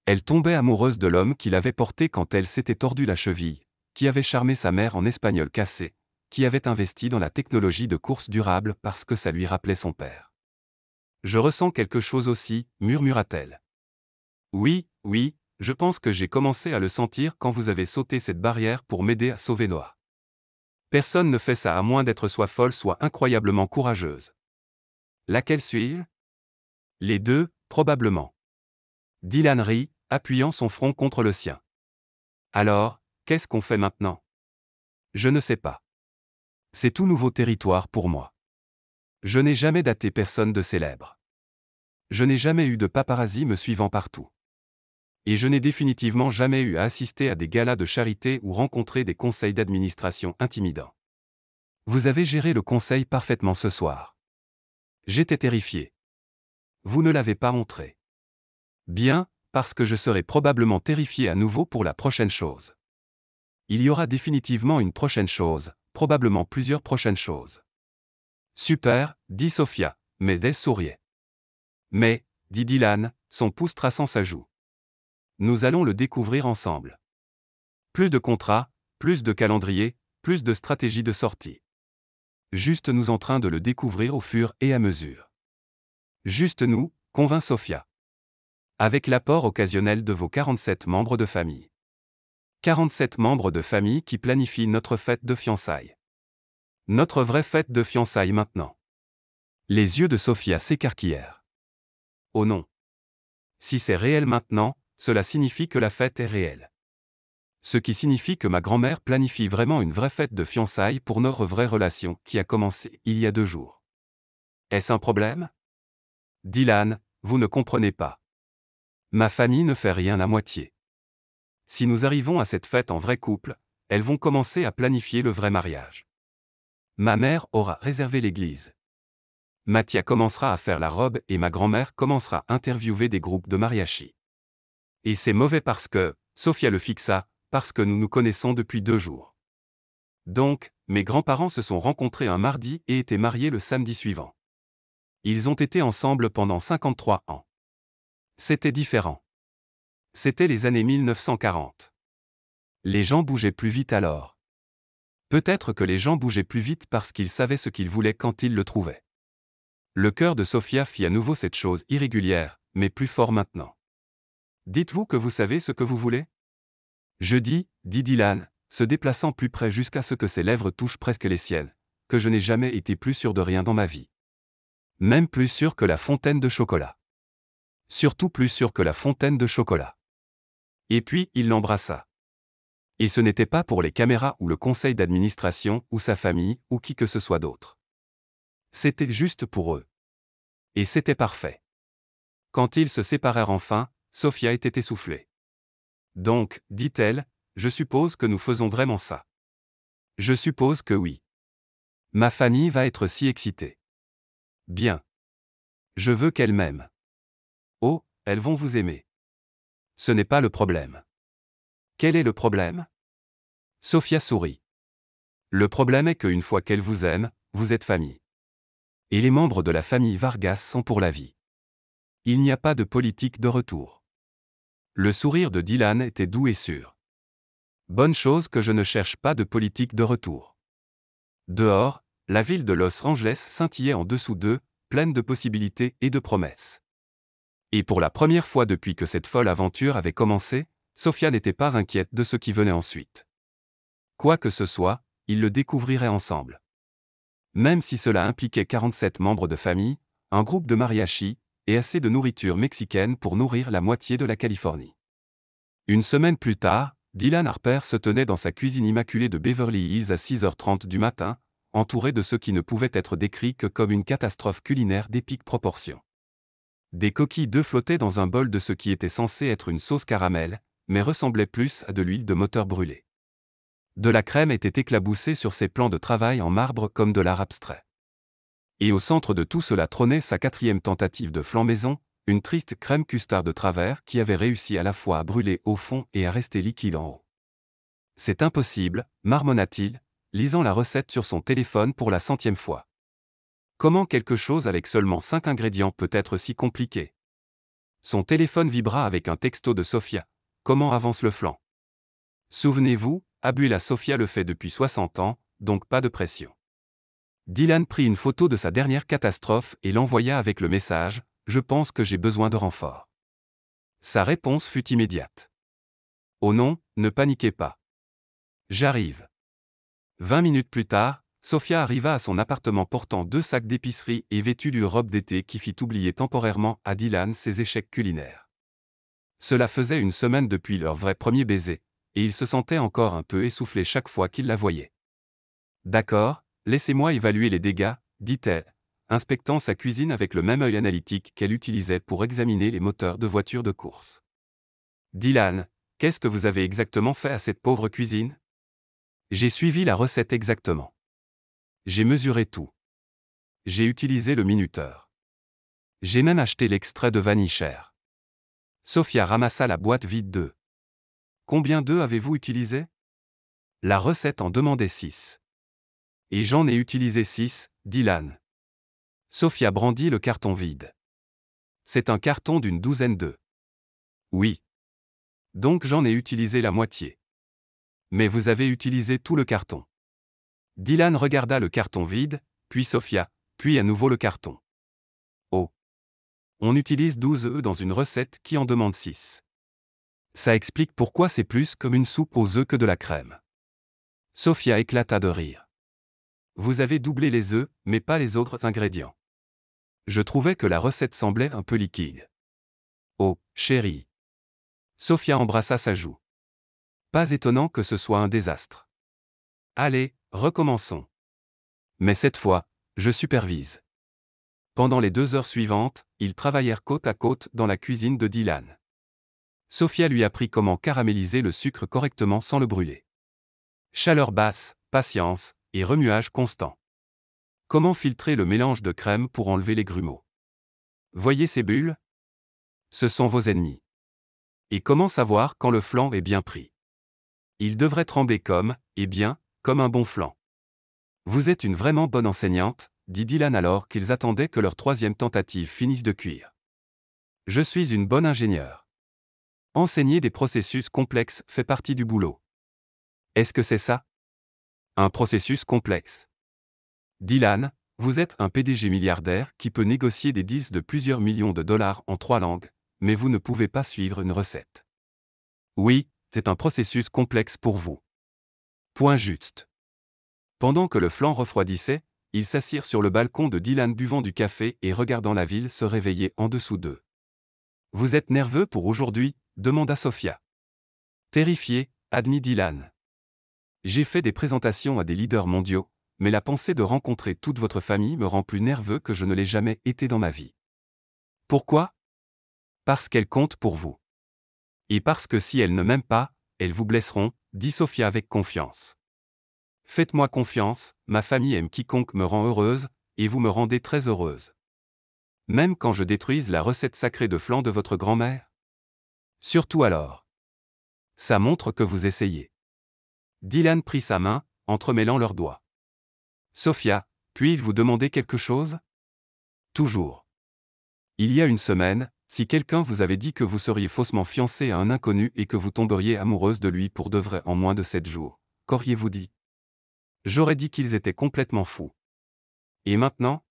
Elle tombait amoureuse de l'homme qui l'avait portée quand elle s'était tordu la cheville, qui avait charmé sa mère en espagnol cassé, qui avait investi dans la technologie de course durable parce que ça lui rappelait son père. Je ressens quelque chose aussi, murmura-t-elle. Oui, oui, je pense que j'ai commencé à le sentir quand vous avez sauté cette barrière pour m'aider à sauver Noah. Personne ne fait ça à moins d'être soit folle soit incroyablement courageuse. Laquelle suis-je? Les deux, probablement. Dylan rit, appuyant son front contre le sien. Alors, qu'est-ce qu'on fait maintenant? Je ne sais pas. C'est tout nouveau territoire pour moi. Je n'ai jamais daté personne de célèbre. Je n'ai jamais eu de paparazzi me suivant partout. Et je n'ai définitivement jamais eu à assister à des galas de charité ou rencontrer des conseils d'administration intimidants. Vous avez géré le conseil parfaitement ce soir. J'étais terrifié. Vous ne l'avez pas montré. Bien, parce que je serai probablement terrifié à nouveau pour la prochaine chose. Il y aura définitivement une prochaine chose, probablement plusieurs prochaines choses. Super, dit Sophia, mais elle souriait. Mais, dit Dylan, son pouce traçant sa joue. Nous allons le découvrir ensemble. Plus de contrats, plus de calendrier, plus de stratégies de sortie. Juste nous en train de le découvrir au fur et à mesure. Juste nous, convainc Sophia. Avec l'apport occasionnel de vos 47 membres de famille. 47 membres de famille qui planifient notre fête de fiançailles. Notre vraie fête de fiançailles maintenant. Les yeux de Sophia s'écarquillèrent. Oh non. Si c'est réel maintenant, cela signifie que la fête est réelle. Ce qui signifie que ma grand-mère planifie vraiment une vraie fête de fiançailles pour notre vraie relation qui a commencé il y a 2 jours. Est-ce un problème? Dylan, vous ne comprenez pas. Ma famille ne fait rien à moitié. Si nous arrivons à cette fête en vrai couple, elles vont commencer à planifier le vrai mariage. Ma mère aura réservé l'église. Mathia commencera à faire la robe et ma grand-mère commencera à interviewer des groupes de mariachi. Et c'est mauvais parce que, Sophia le fixa, parce que nous nous connaissons depuis 2 jours. Donc, mes grands-parents se sont rencontrés un mardi et étaient mariés le samedi suivant. Ils ont été ensemble pendant 53 ans. C'était différent. C'était les années 1940. Les gens bougeaient plus vite alors. Peut-être que les gens bougeaient plus vite parce qu'ils savaient ce qu'ils voulaient quand ils le trouvaient. Le cœur de Sophia fit à nouveau cette chose irrégulière, mais plus fort maintenant. Dites-vous que vous savez ce que vous voulez? Je dis, dit Dylan, se déplaçant plus près jusqu'à ce que ses lèvres touchent presque les siennes, que je n'ai jamais été plus sûr de rien dans ma vie. Même plus sûr que la fontaine de chocolat. Surtout plus sûr que la fontaine de chocolat. Et puis il l'embrassa. Et ce n'était pas pour les caméras ou le conseil d'administration ou sa famille ou qui que ce soit d'autre. C'était juste pour eux. Et c'était parfait. Quand ils se séparèrent enfin, Sophia était essoufflée. Donc, dit-elle, je suppose que nous faisons vraiment ça. Je suppose que oui. Ma famille va être si excitée. Bien. Je veux qu'elles m'aiment. Oh, elles vont vous aimer. Ce n'est pas le problème. Quel est le problème? Sophia sourit. Le problème est qu'une fois qu'elles vous aiment, vous êtes famille. Et les membres de la famille Vargas sont pour la vie. Il n'y a pas de politique de retour. Le sourire de Dylan était doux et sûr. Bonne chose que je ne cherche pas de politique de retour. Dehors, la ville de Los Angeles scintillait en dessous d'eux, pleine de possibilités et de promesses. Et pour la première fois depuis que cette folle aventure avait commencé, Sophia n'était pas inquiète de ce qui venait ensuite. Quoi que ce soit, ils le découvriraient ensemble. Même si cela impliquait 47 membres de famille, un groupe de mariachi, et assez de nourriture mexicaine pour nourrir la moitié de la Californie. Une semaine plus tard, Dylan Harper se tenait dans sa cuisine immaculée de Beverly Hills à 6h30 du matin, entouré de ce qui ne pouvait être décrit que comme une catastrophe culinaire d'épiques proportions. Des coquilles d'œufs flottaient dans un bol de ce qui était censé être une sauce caramel, mais ressemblait plus à de l'huile de moteur brûlée. De la crème était éclaboussée sur ses plans de travail en marbre comme de l'art abstrait. Et au centre de tout cela trônait sa 4e tentative de flan maison, une triste crème custard de travers qui avait réussi à la fois à brûler au fond et à rester liquide en haut. C'est impossible, marmonna-t-il, lisant la recette sur son téléphone pour la 100e fois. Comment quelque chose avec seulement 5 ingrédients peut être si compliqué? Son téléphone vibra avec un texto de Sophia. Comment avance le flan? Souvenez-vous, Abuela Sophia le fait depuis 60 ans, donc pas de pression. Dylan prit une photo de sa dernière catastrophe et l'envoya avec le message « Je pense que j'ai besoin de renfort ». Sa réponse fut immédiate. « Oh non, ne paniquez pas. J'arrive. » 20 minutes plus tard, Sophia arriva à son appartement portant 2 sacs d'épicerie et vêtue d'une robe d'été qui fit oublier temporairement à Dylan ses échecs culinaires. Cela faisait une semaine depuis leur vrai premier baiser, et il se sentait encore un peu essoufflé chaque fois qu'il la voyait. « D'accord, laissez-moi évaluer les dégâts, dit-elle, inspectant sa cuisine avec le même œil analytique qu'elle utilisait pour examiner les moteurs de voitures de course. « Dylan, qu'est-ce que vous avez exactement fait à cette pauvre cuisine? » J'ai suivi la recette exactement. J'ai mesuré tout. J'ai utilisé le minuteur. J'ai même acheté l'extrait de vanille cher. Sophia ramassa la boîte vide d'œufs. Combien d'œufs avez-vous utilisé? La recette en demandait 6. Et j'en ai utilisé 6, Dylan. Sophia brandit le carton vide. C'est un carton d'une 12aine d'œufs. Oui. Donc j'en ai utilisé la moitié. Mais vous avez utilisé tout le carton. Dylan regarda le carton vide, puis Sophia, puis à nouveau le carton. Oh. On utilise 12 œufs dans une recette qui en demande 6. Ça explique pourquoi c'est plus comme une soupe aux œufs que de la crème. Sophia éclata de rire. Vous avez doublé les œufs, mais pas les autres ingrédients. Je trouvais que la recette semblait un peu liquide. Oh, chérie. Sophia embrassa sa joue. Pas étonnant que ce soit un désastre. Allez, recommençons. Mais cette fois, je supervise. Pendant les 2 heures suivantes, ils travaillèrent côte à côte dans la cuisine de Dylan. Sophia lui apprit comment caraméliser le sucre correctement sans le brûler. Chaleur basse, patience, et remuage constant. Comment filtrer le mélange de crème pour enlever les grumeaux? Voyez ces bulles? Ce sont vos ennemis. Et comment savoir quand le flan est bien pris? Il devrait trembler comme, et bien, comme un bon flan. Vous êtes une vraiment bonne enseignante, dit Dylan alors qu'ils attendaient que leur 3e tentative finisse de cuire. Je suis une bonne ingénieure. Enseigner des processus complexes fait partie du boulot. Est-ce que c'est ça? Un processus complexe. Dylan, vous êtes un PDG milliardaire qui peut négocier des deals de plusieurs millions de dollars en 3 langues, mais vous ne pouvez pas suivre une recette. Oui, c'est un processus complexe pour vous. Point juste. Pendant que le flan refroidissait, ils s'assirent sur le balcon de Dylan buvant du café et regardant la ville se réveiller en dessous d'eux. Vous êtes nerveux pour aujourd'hui? Demanda Sophia. Terrifié, admit Dylan. J'ai fait des présentations à des leaders mondiaux, mais la pensée de rencontrer toute votre famille me rend plus nerveux que je ne l'ai jamais été dans ma vie. Pourquoi? Parce qu'elles comptent pour vous. Et parce que si elles ne m'aiment pas, elles vous blesseront, dit Sophia avec confiance. Faites-moi confiance, ma famille aime quiconque me rend heureuse, et vous me rendez très heureuse. Même quand je détruise la recette sacrée de flan de votre grand-mère? Surtout alors. Ça montre que vous essayez. Dylan prit sa main, entremêlant leurs doigts. Sophia, puis-je vous demander quelque chose? Toujours. Il y a une semaine, si quelqu'un vous avait dit que vous seriez faussement fiancée à un inconnu et que vous tomberiez amoureuse de lui pour de vrai en moins de 7 jours, qu'auriez-vous dit? J'aurais dit qu'ils étaient complètement fous. Et maintenant?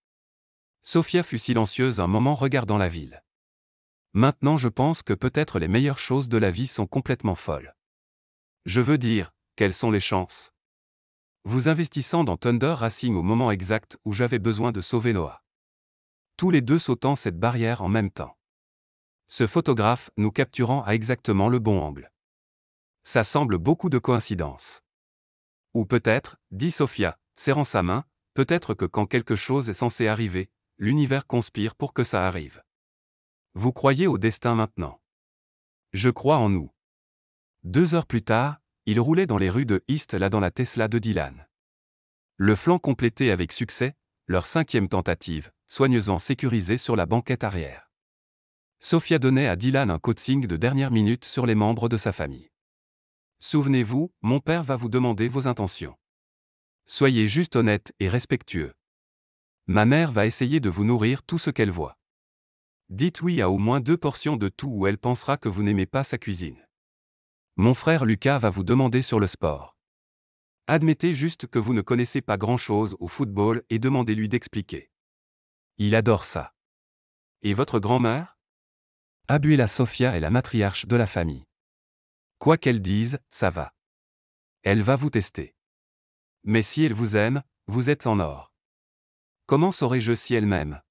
Sophia fut silencieuse un moment regardant la ville. Maintenant je pense que peut-être les meilleures choses de la vie sont complètement folles. Je veux dire, quelles sont les chances? Vous investissant dans Thunder Racing au moment exact où j'avais besoin de sauver Noah. Tous les deux sautant cette barrière en même temps. Ce photographe nous capturant à exactement le bon angle. Ça semble beaucoup de coïncidences. Ou peut-être, dit Sophia, serrant sa main, peut-être que quand quelque chose est censé arriver, l'univers conspire pour que ça arrive. Vous croyez au destin maintenant? Je crois en nous. 2 heures plus tard, ils roulaient dans les rues de East là dans la Tesla de Dylan. Le flanc complété avec succès, leur 5e tentative, soigneusement sécurisée sur la banquette arrière. Sophia donnait à Dylan un coaching de dernière minute sur les membres de sa famille. Souvenez-vous, mon père va vous demander vos intentions. Soyez juste honnête et respectueux. Ma mère va essayer de vous nourrir tout ce qu'elle voit. Dites oui à au moins 2 portions de tout ou elle pensera que vous n'aimez pas sa cuisine. Mon frère Lucas va vous demander sur le sport. Admettez juste que vous ne connaissez pas grand-chose au football et demandez-lui d'expliquer. Il adore ça. Et votre grand-mère? Abuela Sophia est la matriarche de la famille. Quoi qu'elle dise, ça va. Elle va vous tester. Mais si elle vous aime, vous êtes en or. Comment saurais-je si elle m'aime?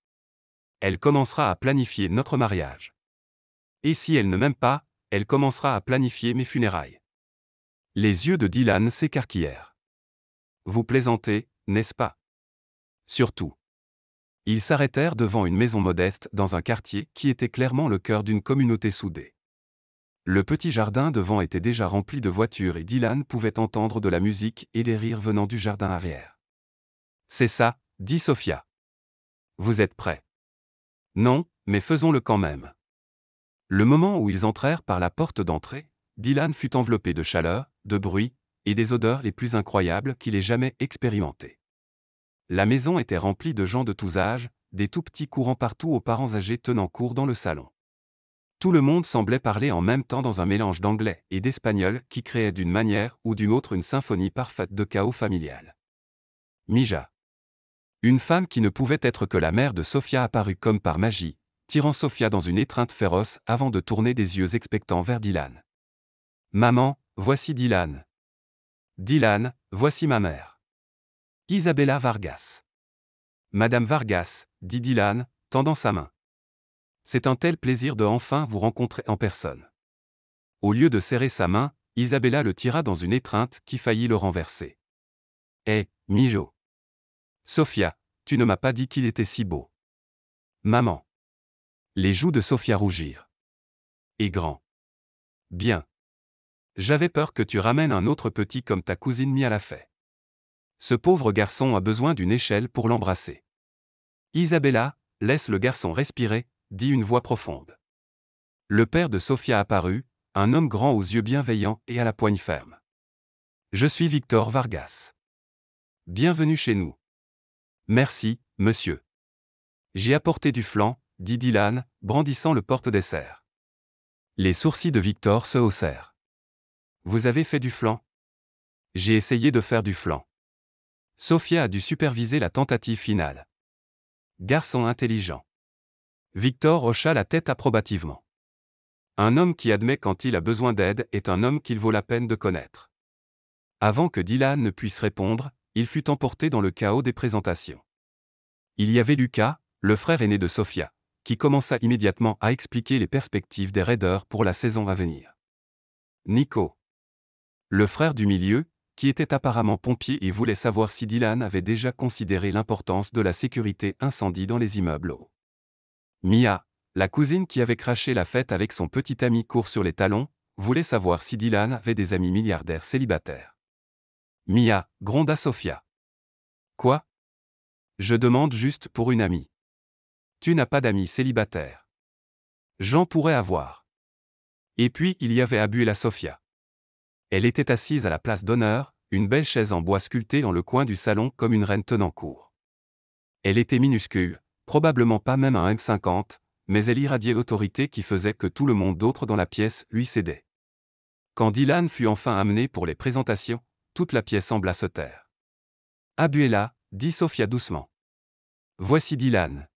Elle commencera à planifier notre mariage. Et si elle ne m'aime pas, elle commencera à planifier mes funérailles. Les yeux de Dylan s'écarquillèrent. Vous plaisantez, n'est-ce pas? Surtout. Ils s'arrêtèrent devant une maison modeste dans un quartier qui était clairement le cœur d'une communauté soudée. Le petit jardin devant était déjà rempli de voitures et Dylan pouvait entendre de la musique et des rires venant du jardin arrière. C'est ça, dit Sophia. Vous êtes prêts? Non, mais faisons-le quand même. Le moment où ils entrèrent par la porte d'entrée, Dylan fut enveloppé de chaleur, de bruit, et des odeurs les plus incroyables qu'il ait jamais expérimentées. La maison était remplie de gens de tous âges, des tout-petits courant partout aux parents âgés tenant cours dans le salon. Tout le monde semblait parler en même temps dans un mélange d'anglais et d'espagnol qui créait d'une manière ou d'une autre une symphonie parfaite de chaos familial. Mija. Une femme qui ne pouvait être que la mère de Sophia apparut comme par magie, tirant Sophia dans une étreinte féroce avant de tourner des yeux expectants vers Dylan. Maman, voici Dylan. Dylan, voici ma mère. Isabella Vargas. Madame Vargas, dit Dylan, tendant sa main. C'est un tel plaisir de enfin vous rencontrer en personne. Au lieu de serrer sa main, Isabella le tira dans une étreinte qui faillit le renverser. Eh, Mijo. Sophia, tu ne m'as pas dit qu'il était si beau. Maman. Les joues de Sophia rougirent. Et grand. Bien. J'avais peur que tu ramènes un autre petit comme ta cousine Mia l'a fait. Ce pauvre garçon a besoin d'une échelle pour l'embrasser. Isabella, laisse le garçon respirer, dit une voix profonde. Le père de Sophia apparut, un homme grand aux yeux bienveillants et à la poigne ferme. Je suis Victor Vargas. Bienvenue chez nous. Merci, monsieur. J'ai apporté du flan, dit Dylan, brandissant le porte-dessert. Les sourcils de Victor se haussèrent. Vous avez fait du flan? J'ai essayé de faire du flan. Sophia a dû superviser la tentative finale. Garçon intelligent. Victor hocha la tête approbativement. Un homme qui admet quand il a besoin d'aide est un homme qu'il vaut la peine de connaître. Avant que Dylan ne puisse répondre, il fut emporté dans le chaos des présentations. Il y avait Lucas, le frère aîné de Sophia, qui commença immédiatement à expliquer les perspectives des Raiders pour la saison à venir. Nico, le frère du milieu, qui était apparemment pompier et voulait savoir si Dylan avait déjà considéré l'importance de la sécurité incendie dans les immeubles hauts. Mia, la cousine qui avait craché la fête avec son petit ami court sur les talons, voulait savoir si Dylan avait des amis milliardaires célibataires. Mia, gronda Sophia. Quoi? Je demande juste pour une amie. Tu n'as pas d'amis célibataires. J'en pourrais avoir. Et puis il y avait Abuela Sophia. Elle était assise à la place d'honneur, une belle chaise en bois sculptée dans le coin du salon comme une reine tenant court. Elle était minuscule, probablement pas même un 1m50, mais elle irradiait l'autorité qui faisait que tout le monde d'autre dans la pièce lui cédait. Quand Dylan fut enfin amené pour les présentations, toute la pièce sembla se taire. Abuela, dit Sophia doucement. Voici Dylan.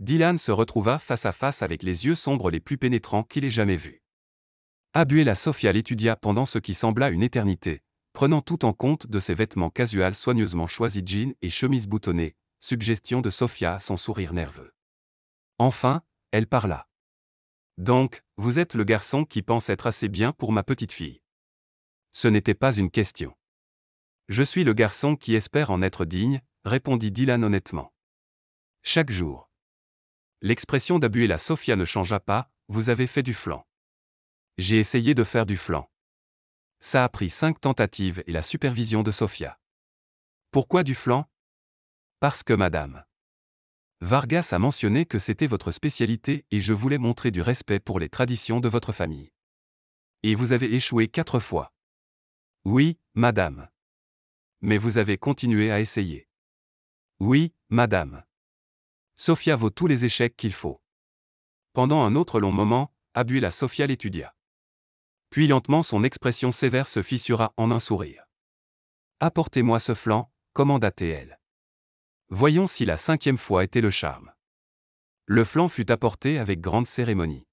Dylan se retrouva face à face avec les yeux sombres les plus pénétrants qu'il ait jamais vus. Abuela Sophia l'étudia pendant ce qui sembla une éternité, prenant tout en compte de ses vêtements casuals soigneusement choisis jeans et chemise boutonnée, suggestion de Sophia à son sourire nerveux. Enfin, elle parla. Donc, vous êtes le garçon qui pense être assez bien pour ma petite fille. Ce n'était pas une question. Je suis le garçon qui espère en être digne, répondit Dylan honnêtement. Chaque jour. L'expression d'Abuela Sophia ne changea pas, vous avez fait du flan. J'ai essayé de faire du flan. Ça a pris 5 tentatives et la supervision de Sophia. Pourquoi du flan? Parce que madame Vargas a mentionné que c'était votre spécialité et je voulais montrer du respect pour les traditions de votre famille. Et vous avez échoué 4 fois. Oui, madame. Mais vous avez continué à essayer. Oui, madame. Sophia vaut tous les échecs qu'il faut. Pendant un autre long moment, Abuela Sophia l'étudia. Puis lentement son expression sévère se fissura en un sourire. Apportez-moi ce flan, commanda-t-elle. Voyons si la 5e fois était le charme. Le flan fut apporté avec grande cérémonie.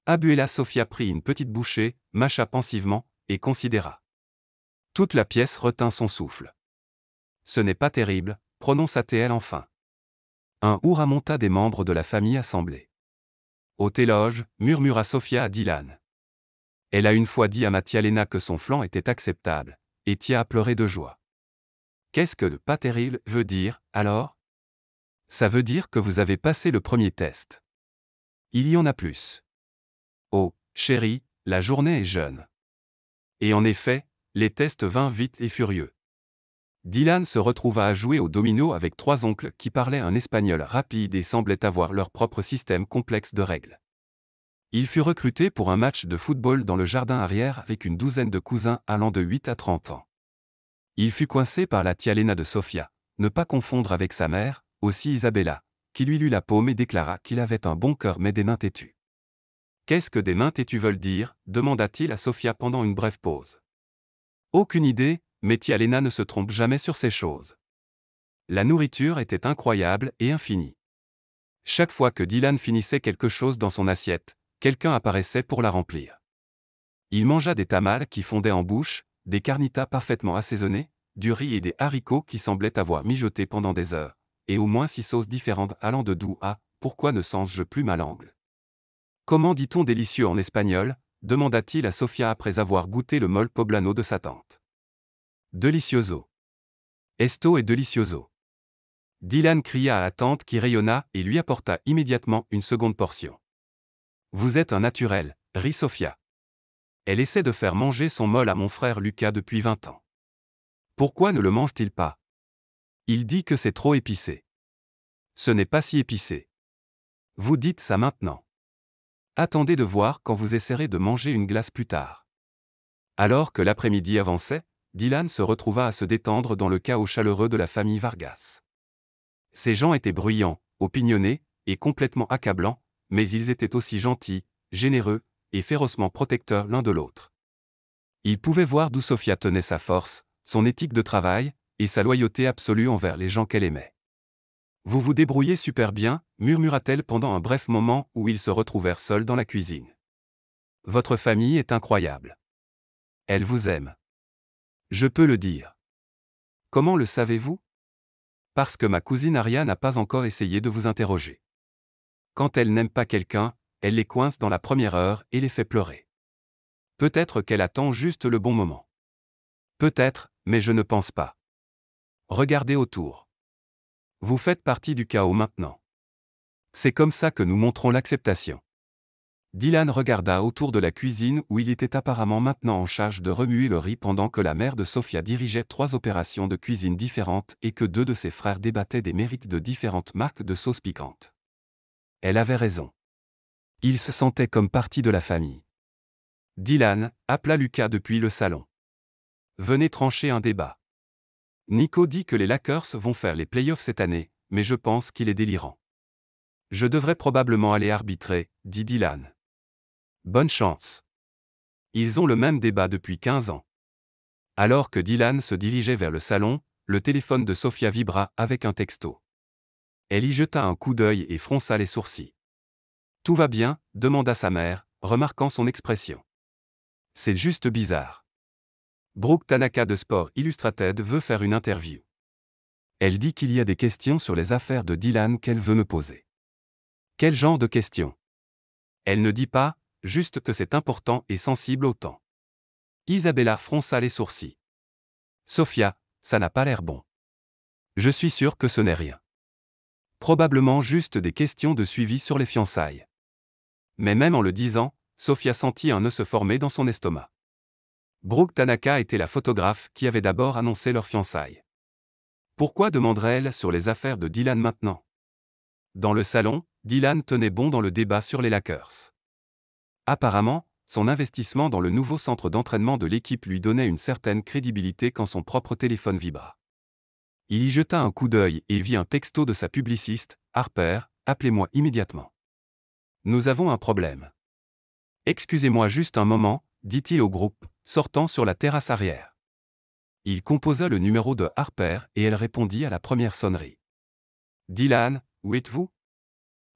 Abuela Sophia prit une petite bouchée, mâcha pensivement, et considéra. Toute la pièce retint son souffle. Ce n'est pas terrible, prononça-t-elle enfin. Un hourra monta des membres de la famille assemblée. Haute éloge, murmura Sophia à Dylan. Elle a une fois dit à Mathialena que son flan était acceptable, et Tia a pleuré de joie. Qu'est-ce que pas terrible veut dire, alors? Ça veut dire que vous avez passé le premier test. Il y en a plus. Oh, chérie, la journée est jeune. Et en effet, les tests vinrent vite et furieux. Dylan se retrouva à jouer au domino avec 3 oncles qui parlaient un espagnol rapide et semblaient avoir leur propre système complexe de règles. Il fut recruté pour un match de football dans le jardin arrière avec une douzaine de cousins allant de 8 à 30 ans. Il fut coincé par la Tialena de Sophia, ne pas confondre avec sa mère, aussi Isabella, qui lui lut la paume et déclara qu'il avait un bon cœur mais des mains têtues. Qu'est-ce que des mains têtues veulent dire? Demanda-t-il à Sophia pendant une brève pause. Aucune idée, mais Tialena ne se trompe jamais sur ces choses. La nourriture était incroyable et infinie. Chaque fois que Dylan finissait quelque chose dans son assiette, quelqu'un apparaissait pour la remplir. Il mangea des tamales qui fondaient en bouche, des carnitas parfaitement assaisonnés, du riz et des haricots qui semblaient avoir mijoté pendant des heures, et au moins 6 sauces différentes allant de doux à « pourquoi ne sens-je plus ma langue ?» Comment dit-on délicieux en espagnol? demanda-t-il à Sofia après avoir goûté le mole poblano de sa tante. Delicioso. Esto est delicioso. Dylan cria à la tante qui rayonna et lui apporta immédiatement une seconde portion. Vous êtes un naturel, rit Sofia. Elle essaie de faire manger son mole à mon frère Lucas depuis 20 ans. Pourquoi ne le mange-t-il pas? Il dit que c'est trop épicé. Ce n'est pas si épicé. Vous dites ça maintenant. Attendez de voir quand vous essaierez de manger une glace plus tard. Alors que l'après-midi avançait, Dylan se retrouva à se détendre dans le chaos chaleureux de la famille Vargas. Ces gens étaient bruyants, opinionnés, et complètement accablants, mais ils étaient aussi gentils, généreux, et férocement protecteurs l'un de l'autre. Ils pouvaient voir d'où Sofia tenait sa force, son éthique de travail, et sa loyauté absolue envers les gens qu'elle aimait. Vous vous débrouillez super bien, murmura-t-elle pendant un bref moment où ils se retrouvèrent seuls dans la cuisine. Votre famille est incroyable. Elle vous aime. Je peux le dire. Comment le savez-vous? Parce que ma cousine Aria n'a pas encore essayé de vous interroger. Quand elle n'aime pas quelqu'un, elle les coince dans la première heure et les fait pleurer. Peut-être qu'elle attend juste le bon moment. Peut-être, mais je ne pense pas. Regardez autour. Vous faites partie du chaos maintenant. C'est comme ça que nous montrons l'acceptation. Dylan regarda autour de la cuisine où il était apparemment maintenant en charge de remuer le riz pendant que la mère de Sofia dirigeait 3 opérations de cuisine différentes et que 2 de ses frères débattaient des mérites de différentes marques de sauces piquantes. Elle avait raison. Il se sentait comme partie de la famille. Dylan appela Lucas depuis le salon. Venez trancher un débat. Nico dit que les Lakers vont faire les playoffs cette année, mais je pense qu'il est délirant. Je devrais probablement aller arbitrer, dit Dylan. Bonne chance. Ils ont le même débat depuis 15 ans. Alors que Dylan se dirigeait vers le salon, le téléphone de Sofia vibra avec un texto. Elle y jeta un coup d'œil et fronça les sourcils. Tout va bien, demanda sa mère, remarquant son expression. C'est juste bizarre. Brooke Tanaka de Sport Illustrated veut faire une interview. Elle dit qu'il y a des questions sur les affaires de Dylan qu'elle veut me poser. Quel genre de questions? Elle ne dit pas, juste que c'est important et sensible autant. Isabella fronça les sourcils. Sofia, ça n'a pas l'air bon. Je suis sûr que ce n'est rien. Probablement juste des questions de suivi sur les fiançailles. Mais même en le disant, Sofia sentit un nœud se former dans son estomac. Brooke Tanaka était la photographe qui avait d'abord annoncé leurs fiançailles. Pourquoi demanderait-elle sur les affaires de Dylan maintenant? Dans le salon, Dylan tenait bon dans le débat sur les Lakers. Apparemment, son investissement dans le nouveau centre d'entraînement de l'équipe lui donnait une certaine crédibilité quand son propre téléphone vibra. Il y jeta un coup d'œil et vit un texto de sa publiciste, Harper, appelez-moi immédiatement. Nous avons un problème. Excusez-moi juste un moment, dit-il au groupe, sortant sur la terrasse arrière. Il composa le numéro de Harper et elle répondit à la première sonnerie. Dylan, où êtes-vous?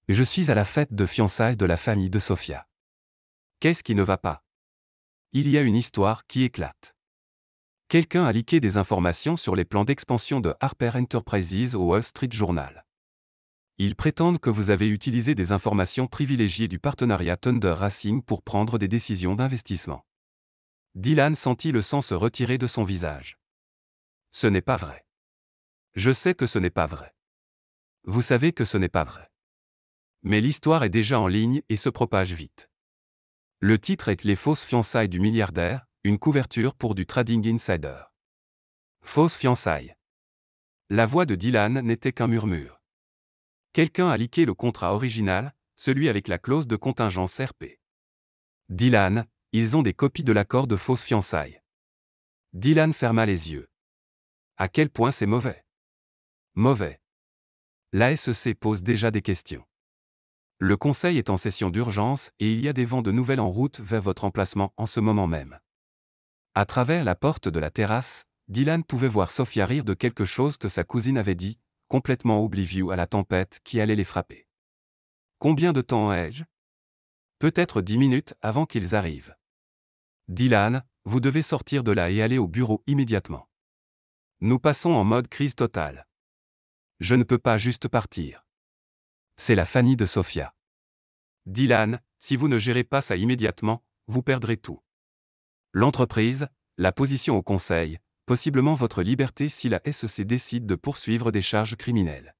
Je suis à la fête de fiançailles de la famille de Sofia. Qu'est-ce qui ne va pas? Il y a une histoire qui éclate. Quelqu'un a leaké des informations sur les plans d'expansion de Harper Enterprises au Wall Street Journal. Ils prétendent que vous avez utilisé des informations privilégiées du partenariat Thunder Racing pour prendre des décisions d'investissement. Dylan sentit le sang se retirer de son visage. Ce n'est pas vrai. Je sais que ce n'est pas vrai. Vous savez que ce n'est pas vrai. Mais l'histoire est déjà en ligne et se propage vite. Le titre est Les fausses fiançailles du milliardaire, une couverture pour du Trading Insider. Fausses fiançailles. La voix de Dylan n'était qu'un murmure. Quelqu'un a leaké le contrat original, celui avec la clause de contingence RP. Dylan, ils ont des copies de l'accord de fausses fiançailles. Dylan ferma les yeux. À quel point c'est mauvais? Mauvais. La SEC pose déjà des questions. Le conseil est en session d'urgence et il y a des vents de nouvelles en route vers votre emplacement en ce moment même. À travers la porte de la terrasse, Dylan pouvait voir Sofia rire de quelque chose que sa cousine avait dit, complètement oblivieux à la tempête qui allait les frapper. Combien de temps ai-je? Peut-être 10 minutes avant qu'ils arrivent. Dylan, vous devez sortir de là et aller au bureau immédiatement. Nous passons en mode crise totale. Je ne peux pas juste partir. C'est la famille de Sofia. Dylan, si vous ne gérez pas ça immédiatement, vous perdrez tout. L'entreprise, la position au conseil, possiblement votre liberté si la SEC décide de poursuivre des charges criminelles.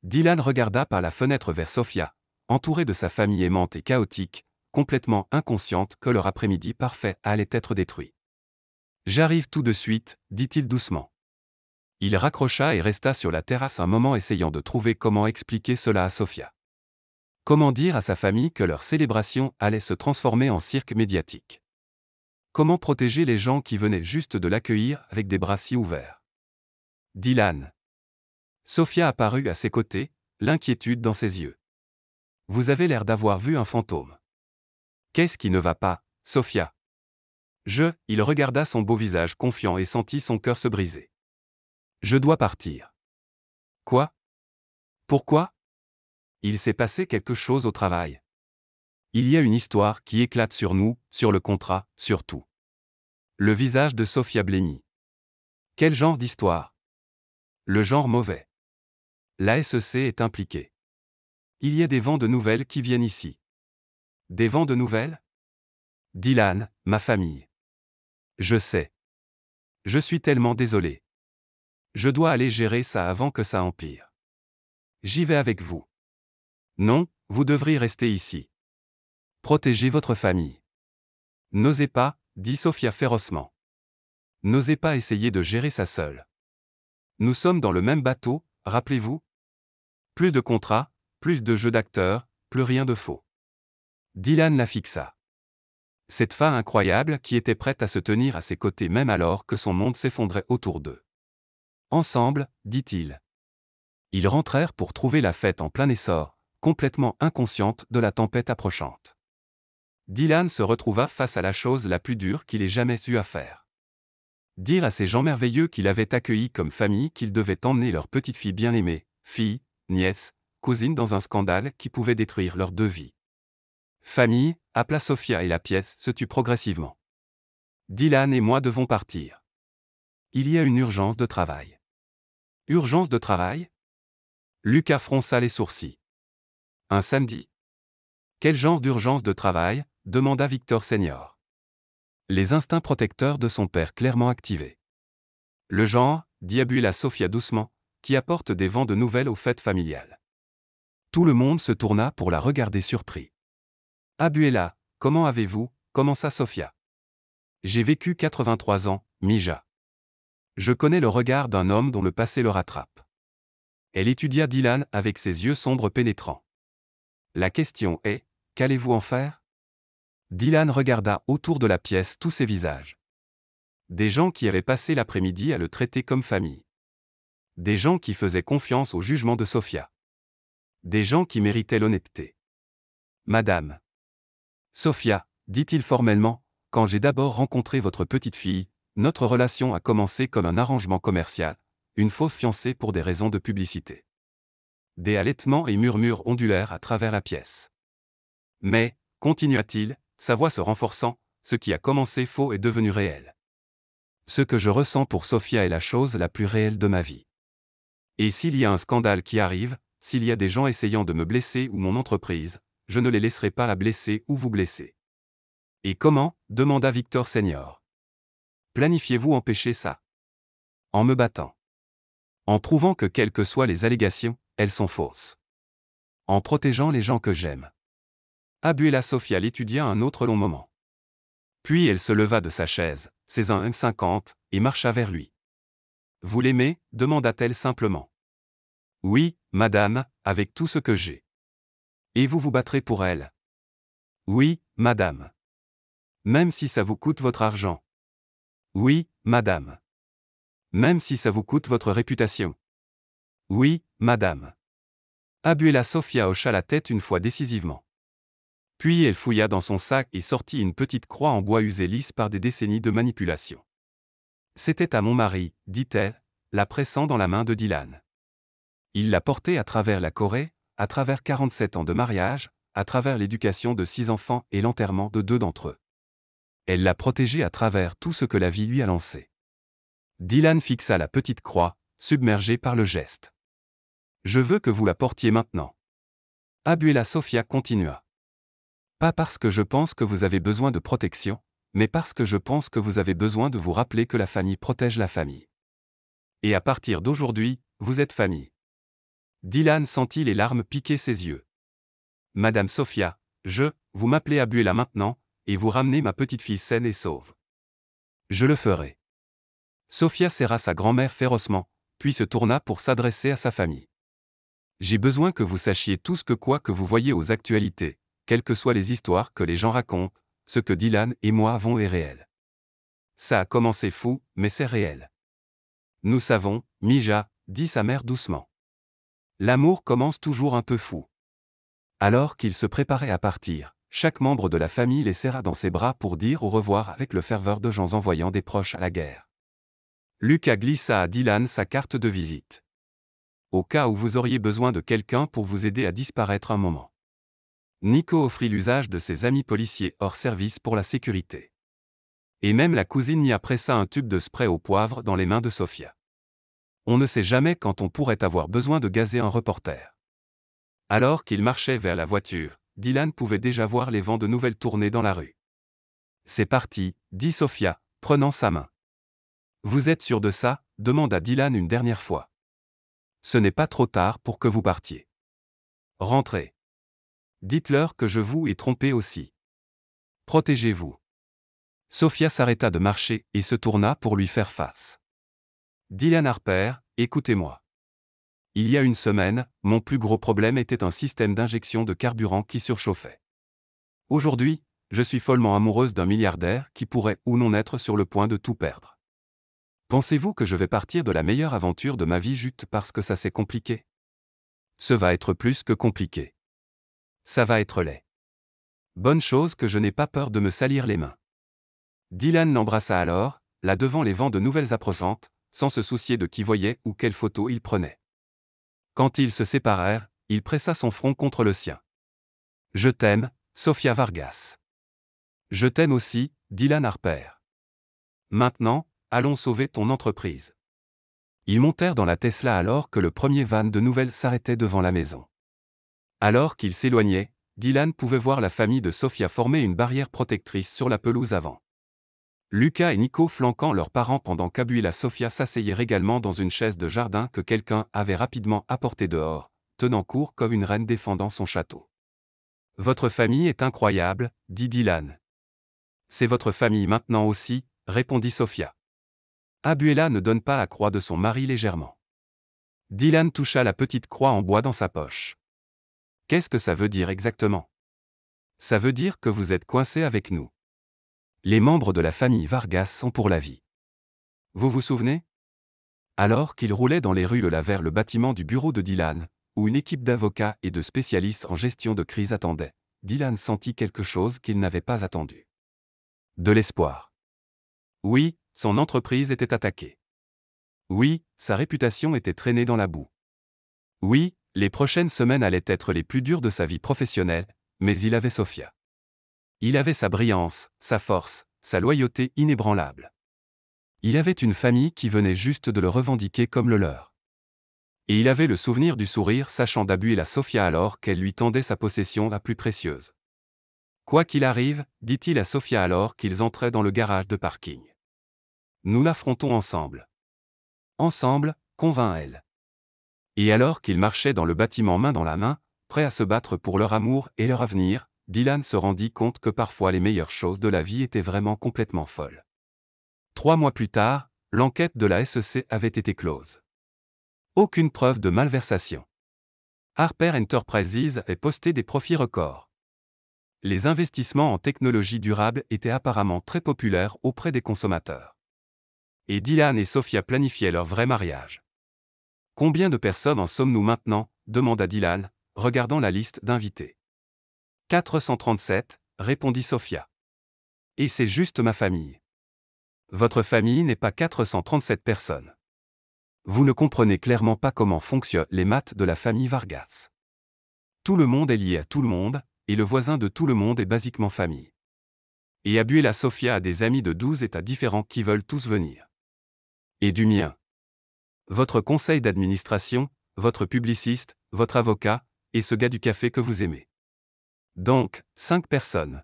Dylan regarda par la fenêtre vers Sophia, entourée de sa famille aimante et chaotique, complètement inconsciente que leur après-midi parfait allait être détruit. « J'arrive tout de suite », dit-il doucement. Il raccrocha et resta sur la terrasse un moment essayant de trouver comment expliquer cela à Sophia. Comment dire à sa famille que leur célébration allait se transformer en cirque médiatique? Comment protéger les gens qui venaient juste de l'accueillir avec des bras si ouverts? Dylan. Sophia apparut à ses côtés, l'inquiétude dans ses yeux. Vous avez l'air d'avoir vu un fantôme. Qu'est-ce qui ne va pas, Sophia? Il regarda son beau visage confiant et sentit son cœur se briser. Je dois partir. Quoi? Pourquoi? Il s'est passé quelque chose au travail. Il y a une histoire qui éclate sur nous, sur le contrat, sur tout. Le visage de Sophia blêmit. Quel genre d'histoire? Le genre mauvais. La SEC est impliquée. Il y a des vents de nouvelles qui viennent ici. Des vents de nouvelles? Dylan, ma famille. Je sais. Je suis tellement désolé. Je dois aller gérer ça avant que ça empire. J'y vais avec vous. Non, vous devriez rester ici. Protégez votre famille. N'osez pas, dit Sophia férocement. N'osez pas essayer de gérer ça seule. Nous sommes dans le même bateau, rappelez-vous? Plus de contrats, plus de jeux d'acteurs, plus rien de faux. Dylan la fixa. Cette femme incroyable qui était prête à se tenir à ses côtés même alors que son monde s'effondrait autour d'eux. Ensemble, dit-il. Ils rentrèrent pour trouver la fête en plein essor, complètement inconsciente de la tempête approchante. Dylan se retrouva face à la chose la plus dure qu'il ait jamais eu à faire. Dire à ces gens merveilleux qu'il avait accueillis comme famille qu'ils devaient emmener leur petite fille bien-aimée, fille, nièce, cousine dans un scandale qui pouvait détruire leurs deux vies. Famille, appela Sophia et la pièce se tut progressivement. Dylan et moi devons partir. Il y a une urgence de travail. Urgence de travail? Lucas fronça les sourcils. Un samedi? Quel genre d'urgence de travail? Demanda Victor Senior. Les instincts protecteurs de son père clairement activés. Le genre, dit Abuela Sophia doucement, qui apporte des vents de nouvelles aux fêtes familiales. Tout le monde se tourna pour la regarder surpris. Abuela, comment avez-vous? Commença Sophia. J'ai vécu 83 ans, Mija. Je connais le regard d'un homme dont le passé le rattrape. Elle étudia Dylan avec ses yeux sombres pénétrants. La question est, qu'allez-vous en faire? Dylan regarda autour de la pièce tous ces visages. Des gens qui avaient passé l'après-midi à le traiter comme famille. Des gens qui faisaient confiance au jugement de Sophia. Des gens qui méritaient l'honnêteté. Madame. Sophia, dit-il formellement, quand j'ai d'abord rencontré votre petite fille, notre relation a commencé comme un arrangement commercial, une fausse fiancée pour des raisons de publicité. Des halètements et murmures ondulèrent à travers la pièce. Mais, continua-t-il, sa voix se renforçant, ce qui a commencé faux est devenu réel. Ce que je ressens pour Sophia est la chose la plus réelle de ma vie. Et s'il y a un scandale qui arrive, s'il y a des gens essayant de me blesser ou mon entreprise, je ne les laisserai pas la blesser ou vous blesser. Et comment? Demanda Victor Senior. Planifiez-vous empêcher ça? En me battant. En prouvant que quelles que soient les allégations, elles sont fausses. En protégeant les gens que j'aime. Abuela Sophia l'étudia un autre long moment. Puis elle se leva de sa chaise, ses 1,50, et marcha vers lui. Vous l'aimez? Demanda-t-elle simplement. Oui, madame, avec tout ce que j'ai. Et vous vous battrez pour elle? Oui, madame. Même si ça vous coûte votre argent? Oui, madame. Même si ça vous coûte votre réputation? Oui, madame. Abuela Sophia hocha la tête une fois décisivement. Puis elle fouilla dans son sac et sortit une petite croix en bois usée lisse par des décennies de manipulation. C'était à mon mari, dit-elle, la pressant dans la main de Dylan. Il l'a portée à travers la Corée, à travers 47 ans de mariage, à travers l'éducation de 6 enfants et l'enterrement de 2 d'entre eux. Elle l'a protégée à travers tout ce que la vie lui a lancé. Dylan fixa la petite croix, submergé par le geste. Je veux que vous la portiez maintenant. Abuela Sophia continua. Pas parce que je pense que vous avez besoin de protection, mais parce que je pense que vous avez besoin de vous rappeler que la famille protège la famille. Et à partir d'aujourd'hui, vous êtes famille. Dylan sentit les larmes piquer ses yeux. Madame Sophia, vous m'appelez Abuela maintenant, et vous ramenez ma petite fille saine et sauve. Je le ferai. Sophia serra sa grand-mère férocement, puis se tourna pour s'adresser à sa famille. J'ai besoin que vous sachiez tout ce que quoi que vous voyez aux actualités, quelles que soient les histoires que les gens racontent, ce que Dylan et moi avons est réel. Ça a commencé fou, mais c'est réel. Nous savons, Mija, dit sa mère doucement. L'amour commence toujours un peu fou. Alors qu'il se préparait à partir, chaque membre de la famille les serra dans ses bras pour dire au revoir avec le ferveur de gens envoyant des proches à la guerre. Lucas glissa à Dylan sa carte de visite. Au cas où vous auriez besoin de quelqu'un pour vous aider à disparaître un moment. Nico offrit l'usage de ses amis policiers hors service pour la sécurité. Et même la cousine n'y a pressa un tube de spray au poivre dans les mains de Sophia. On ne sait jamais quand on pourrait avoir besoin de gazer un reporter. Alors qu'il marchait vers la voiture, Dylan pouvait déjà voir les vents de nouvelles tournées dans la rue. C'est parti, dit Sophia, prenant sa main. Vous êtes sûr de ça, demanda Dylan une dernière fois. Ce n'est pas trop tard pour que vous partiez. Rentrez. Dites-leur que je vous ai trompé aussi. Protégez-vous. Sophia s'arrêta de marcher et se tourna pour lui faire face. Dylan Harper, écoutez-moi. Il y a une semaine, mon plus gros problème était un système d'injection de carburant qui surchauffait. Aujourd'hui, je suis follement amoureuse d'un milliardaire qui pourrait ou non être sur le point de tout perdre. Pensez-vous que je vais partir de la meilleure aventure de ma vie juste parce que ça s'est compliqué? Ce va être plus que compliqué. Ça va être laid. Bonne chose que je n'ai pas peur de me salir les mains. Dylan l'embrassa alors, là devant les vents de nouvelles approsantes, sans se soucier de qui voyait ou quelle photo il prenait. Quand ils se séparèrent, il pressa son front contre le sien. Je t'aime, Sophia Vargas. Je t'aime aussi, Dylan Harper. Maintenant, allons sauver ton entreprise. Ils montèrent dans la Tesla alors que le premier van de nouvelles s'arrêtait devant la maison. Alors qu'ils s'éloignaient, Dylan pouvait voir la famille de Sophia former une barrière protectrice sur la pelouse avant. Lucas et Nico flanquant leurs parents pendant qu'Abuela Sophia s'asseyait également dans une chaise de jardin que quelqu'un avait rapidement apportée dehors, tenant court comme une reine défendant son château. Votre famille est incroyable, dit Dylan. C'est votre famille maintenant aussi, répondit Sophia. Abuela ne donne pas la croix de son mari légèrement. Dylan toucha la petite croix en bois dans sa poche. Qu'est-ce que ça veut dire exactement? Ça veut dire que vous êtes coincé avec nous. Les membres de la famille Vargas sont pour la vie. Vous vous souvenez? Alors qu'ils roulaient dans les rues vers le bâtiment du bureau de Dylan, où une équipe d'avocats et de spécialistes en gestion de crise attendait, Dylan sentit quelque chose qu'il n'avait pas attendu. De l'espoir. Oui, son entreprise était attaquée. Oui, sa réputation était traînée dans la boue. Oui, les prochaines semaines allaient être les plus dures de sa vie professionnelle, mais il avait Sophia. Il avait sa brillance, sa force, sa loyauté inébranlable. Il avait une famille qui venait juste de le revendiquer comme le leur. Et il avait le souvenir du sourire sachant d'Abuela Sophia alors qu'elle lui tendait sa possession la plus précieuse. Quoi qu'il arrive, dit-il à Sophia alors qu'ils entraient dans le garage de parking. Nous l'affrontons ensemble. Ensemble, convint-elle. Et alors qu'ils marchaient dans le bâtiment main dans la main, prêts à se battre pour leur amour et leur avenir, Dylan se rendit compte que parfois les meilleures choses de la vie étaient vraiment complètement folles. 3 mois plus tard, l'enquête de la SEC avait été close. Aucune preuve de malversation. Harper Enterprises avait posté des profits records. Les investissements en technologie durable étaient apparemment très populaires auprès des consommateurs. Et Dylan et Sophia planifiaient leur vrai mariage. Combien de personnes en sommes-nous maintenant? Demanda Dylan, regardant la liste d'invités. 437, répondit Sophia. Et c'est juste ma famille. Votre famille n'est pas 437 personnes. Vous ne comprenez clairement pas comment fonctionnent les maths de la famille Vargas. Tout le monde est lié à tout le monde, et le voisin de tout le monde est basiquement famille. Et Abuela Sophia a des amis de 12 États différents qui veulent tous venir. Et du mien. Votre conseil d'administration, votre publiciste, votre avocat, et ce gars du café que vous aimez. Donc, 5 personnes.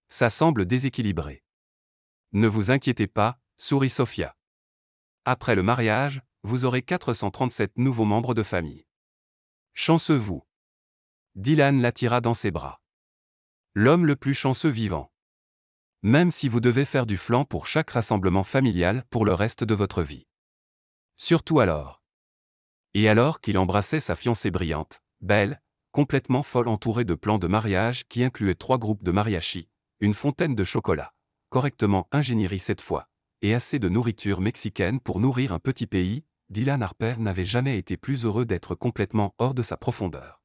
Ça semble déséquilibré. Ne vous inquiétez pas, sourit Sophia. Après le mariage, vous aurez 437 nouveaux membres de famille. Chanceux vous. Dylan l'attira dans ses bras. L'homme le plus chanceux vivant. Même si vous devez faire du flan pour chaque rassemblement familial pour le reste de votre vie. Surtout alors. Et alors qu'il embrassait sa fiancée brillante, belle, complètement folle entourée de plans de mariage qui incluaient 3 groupes de mariachi, une fontaine de chocolat, correctement ingénierie cette fois, et assez de nourriture mexicaine pour nourrir un petit pays, Dylan Harper n'avait jamais été plus heureux d'être complètement hors de sa profondeur.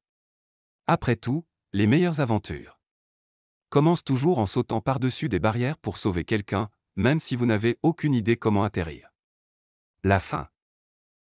Après tout, les meilleures aventures commencent toujours en sautant par-dessus des barrières pour sauver quelqu'un, même si vous n'avez aucune idée comment atterrir. La fin.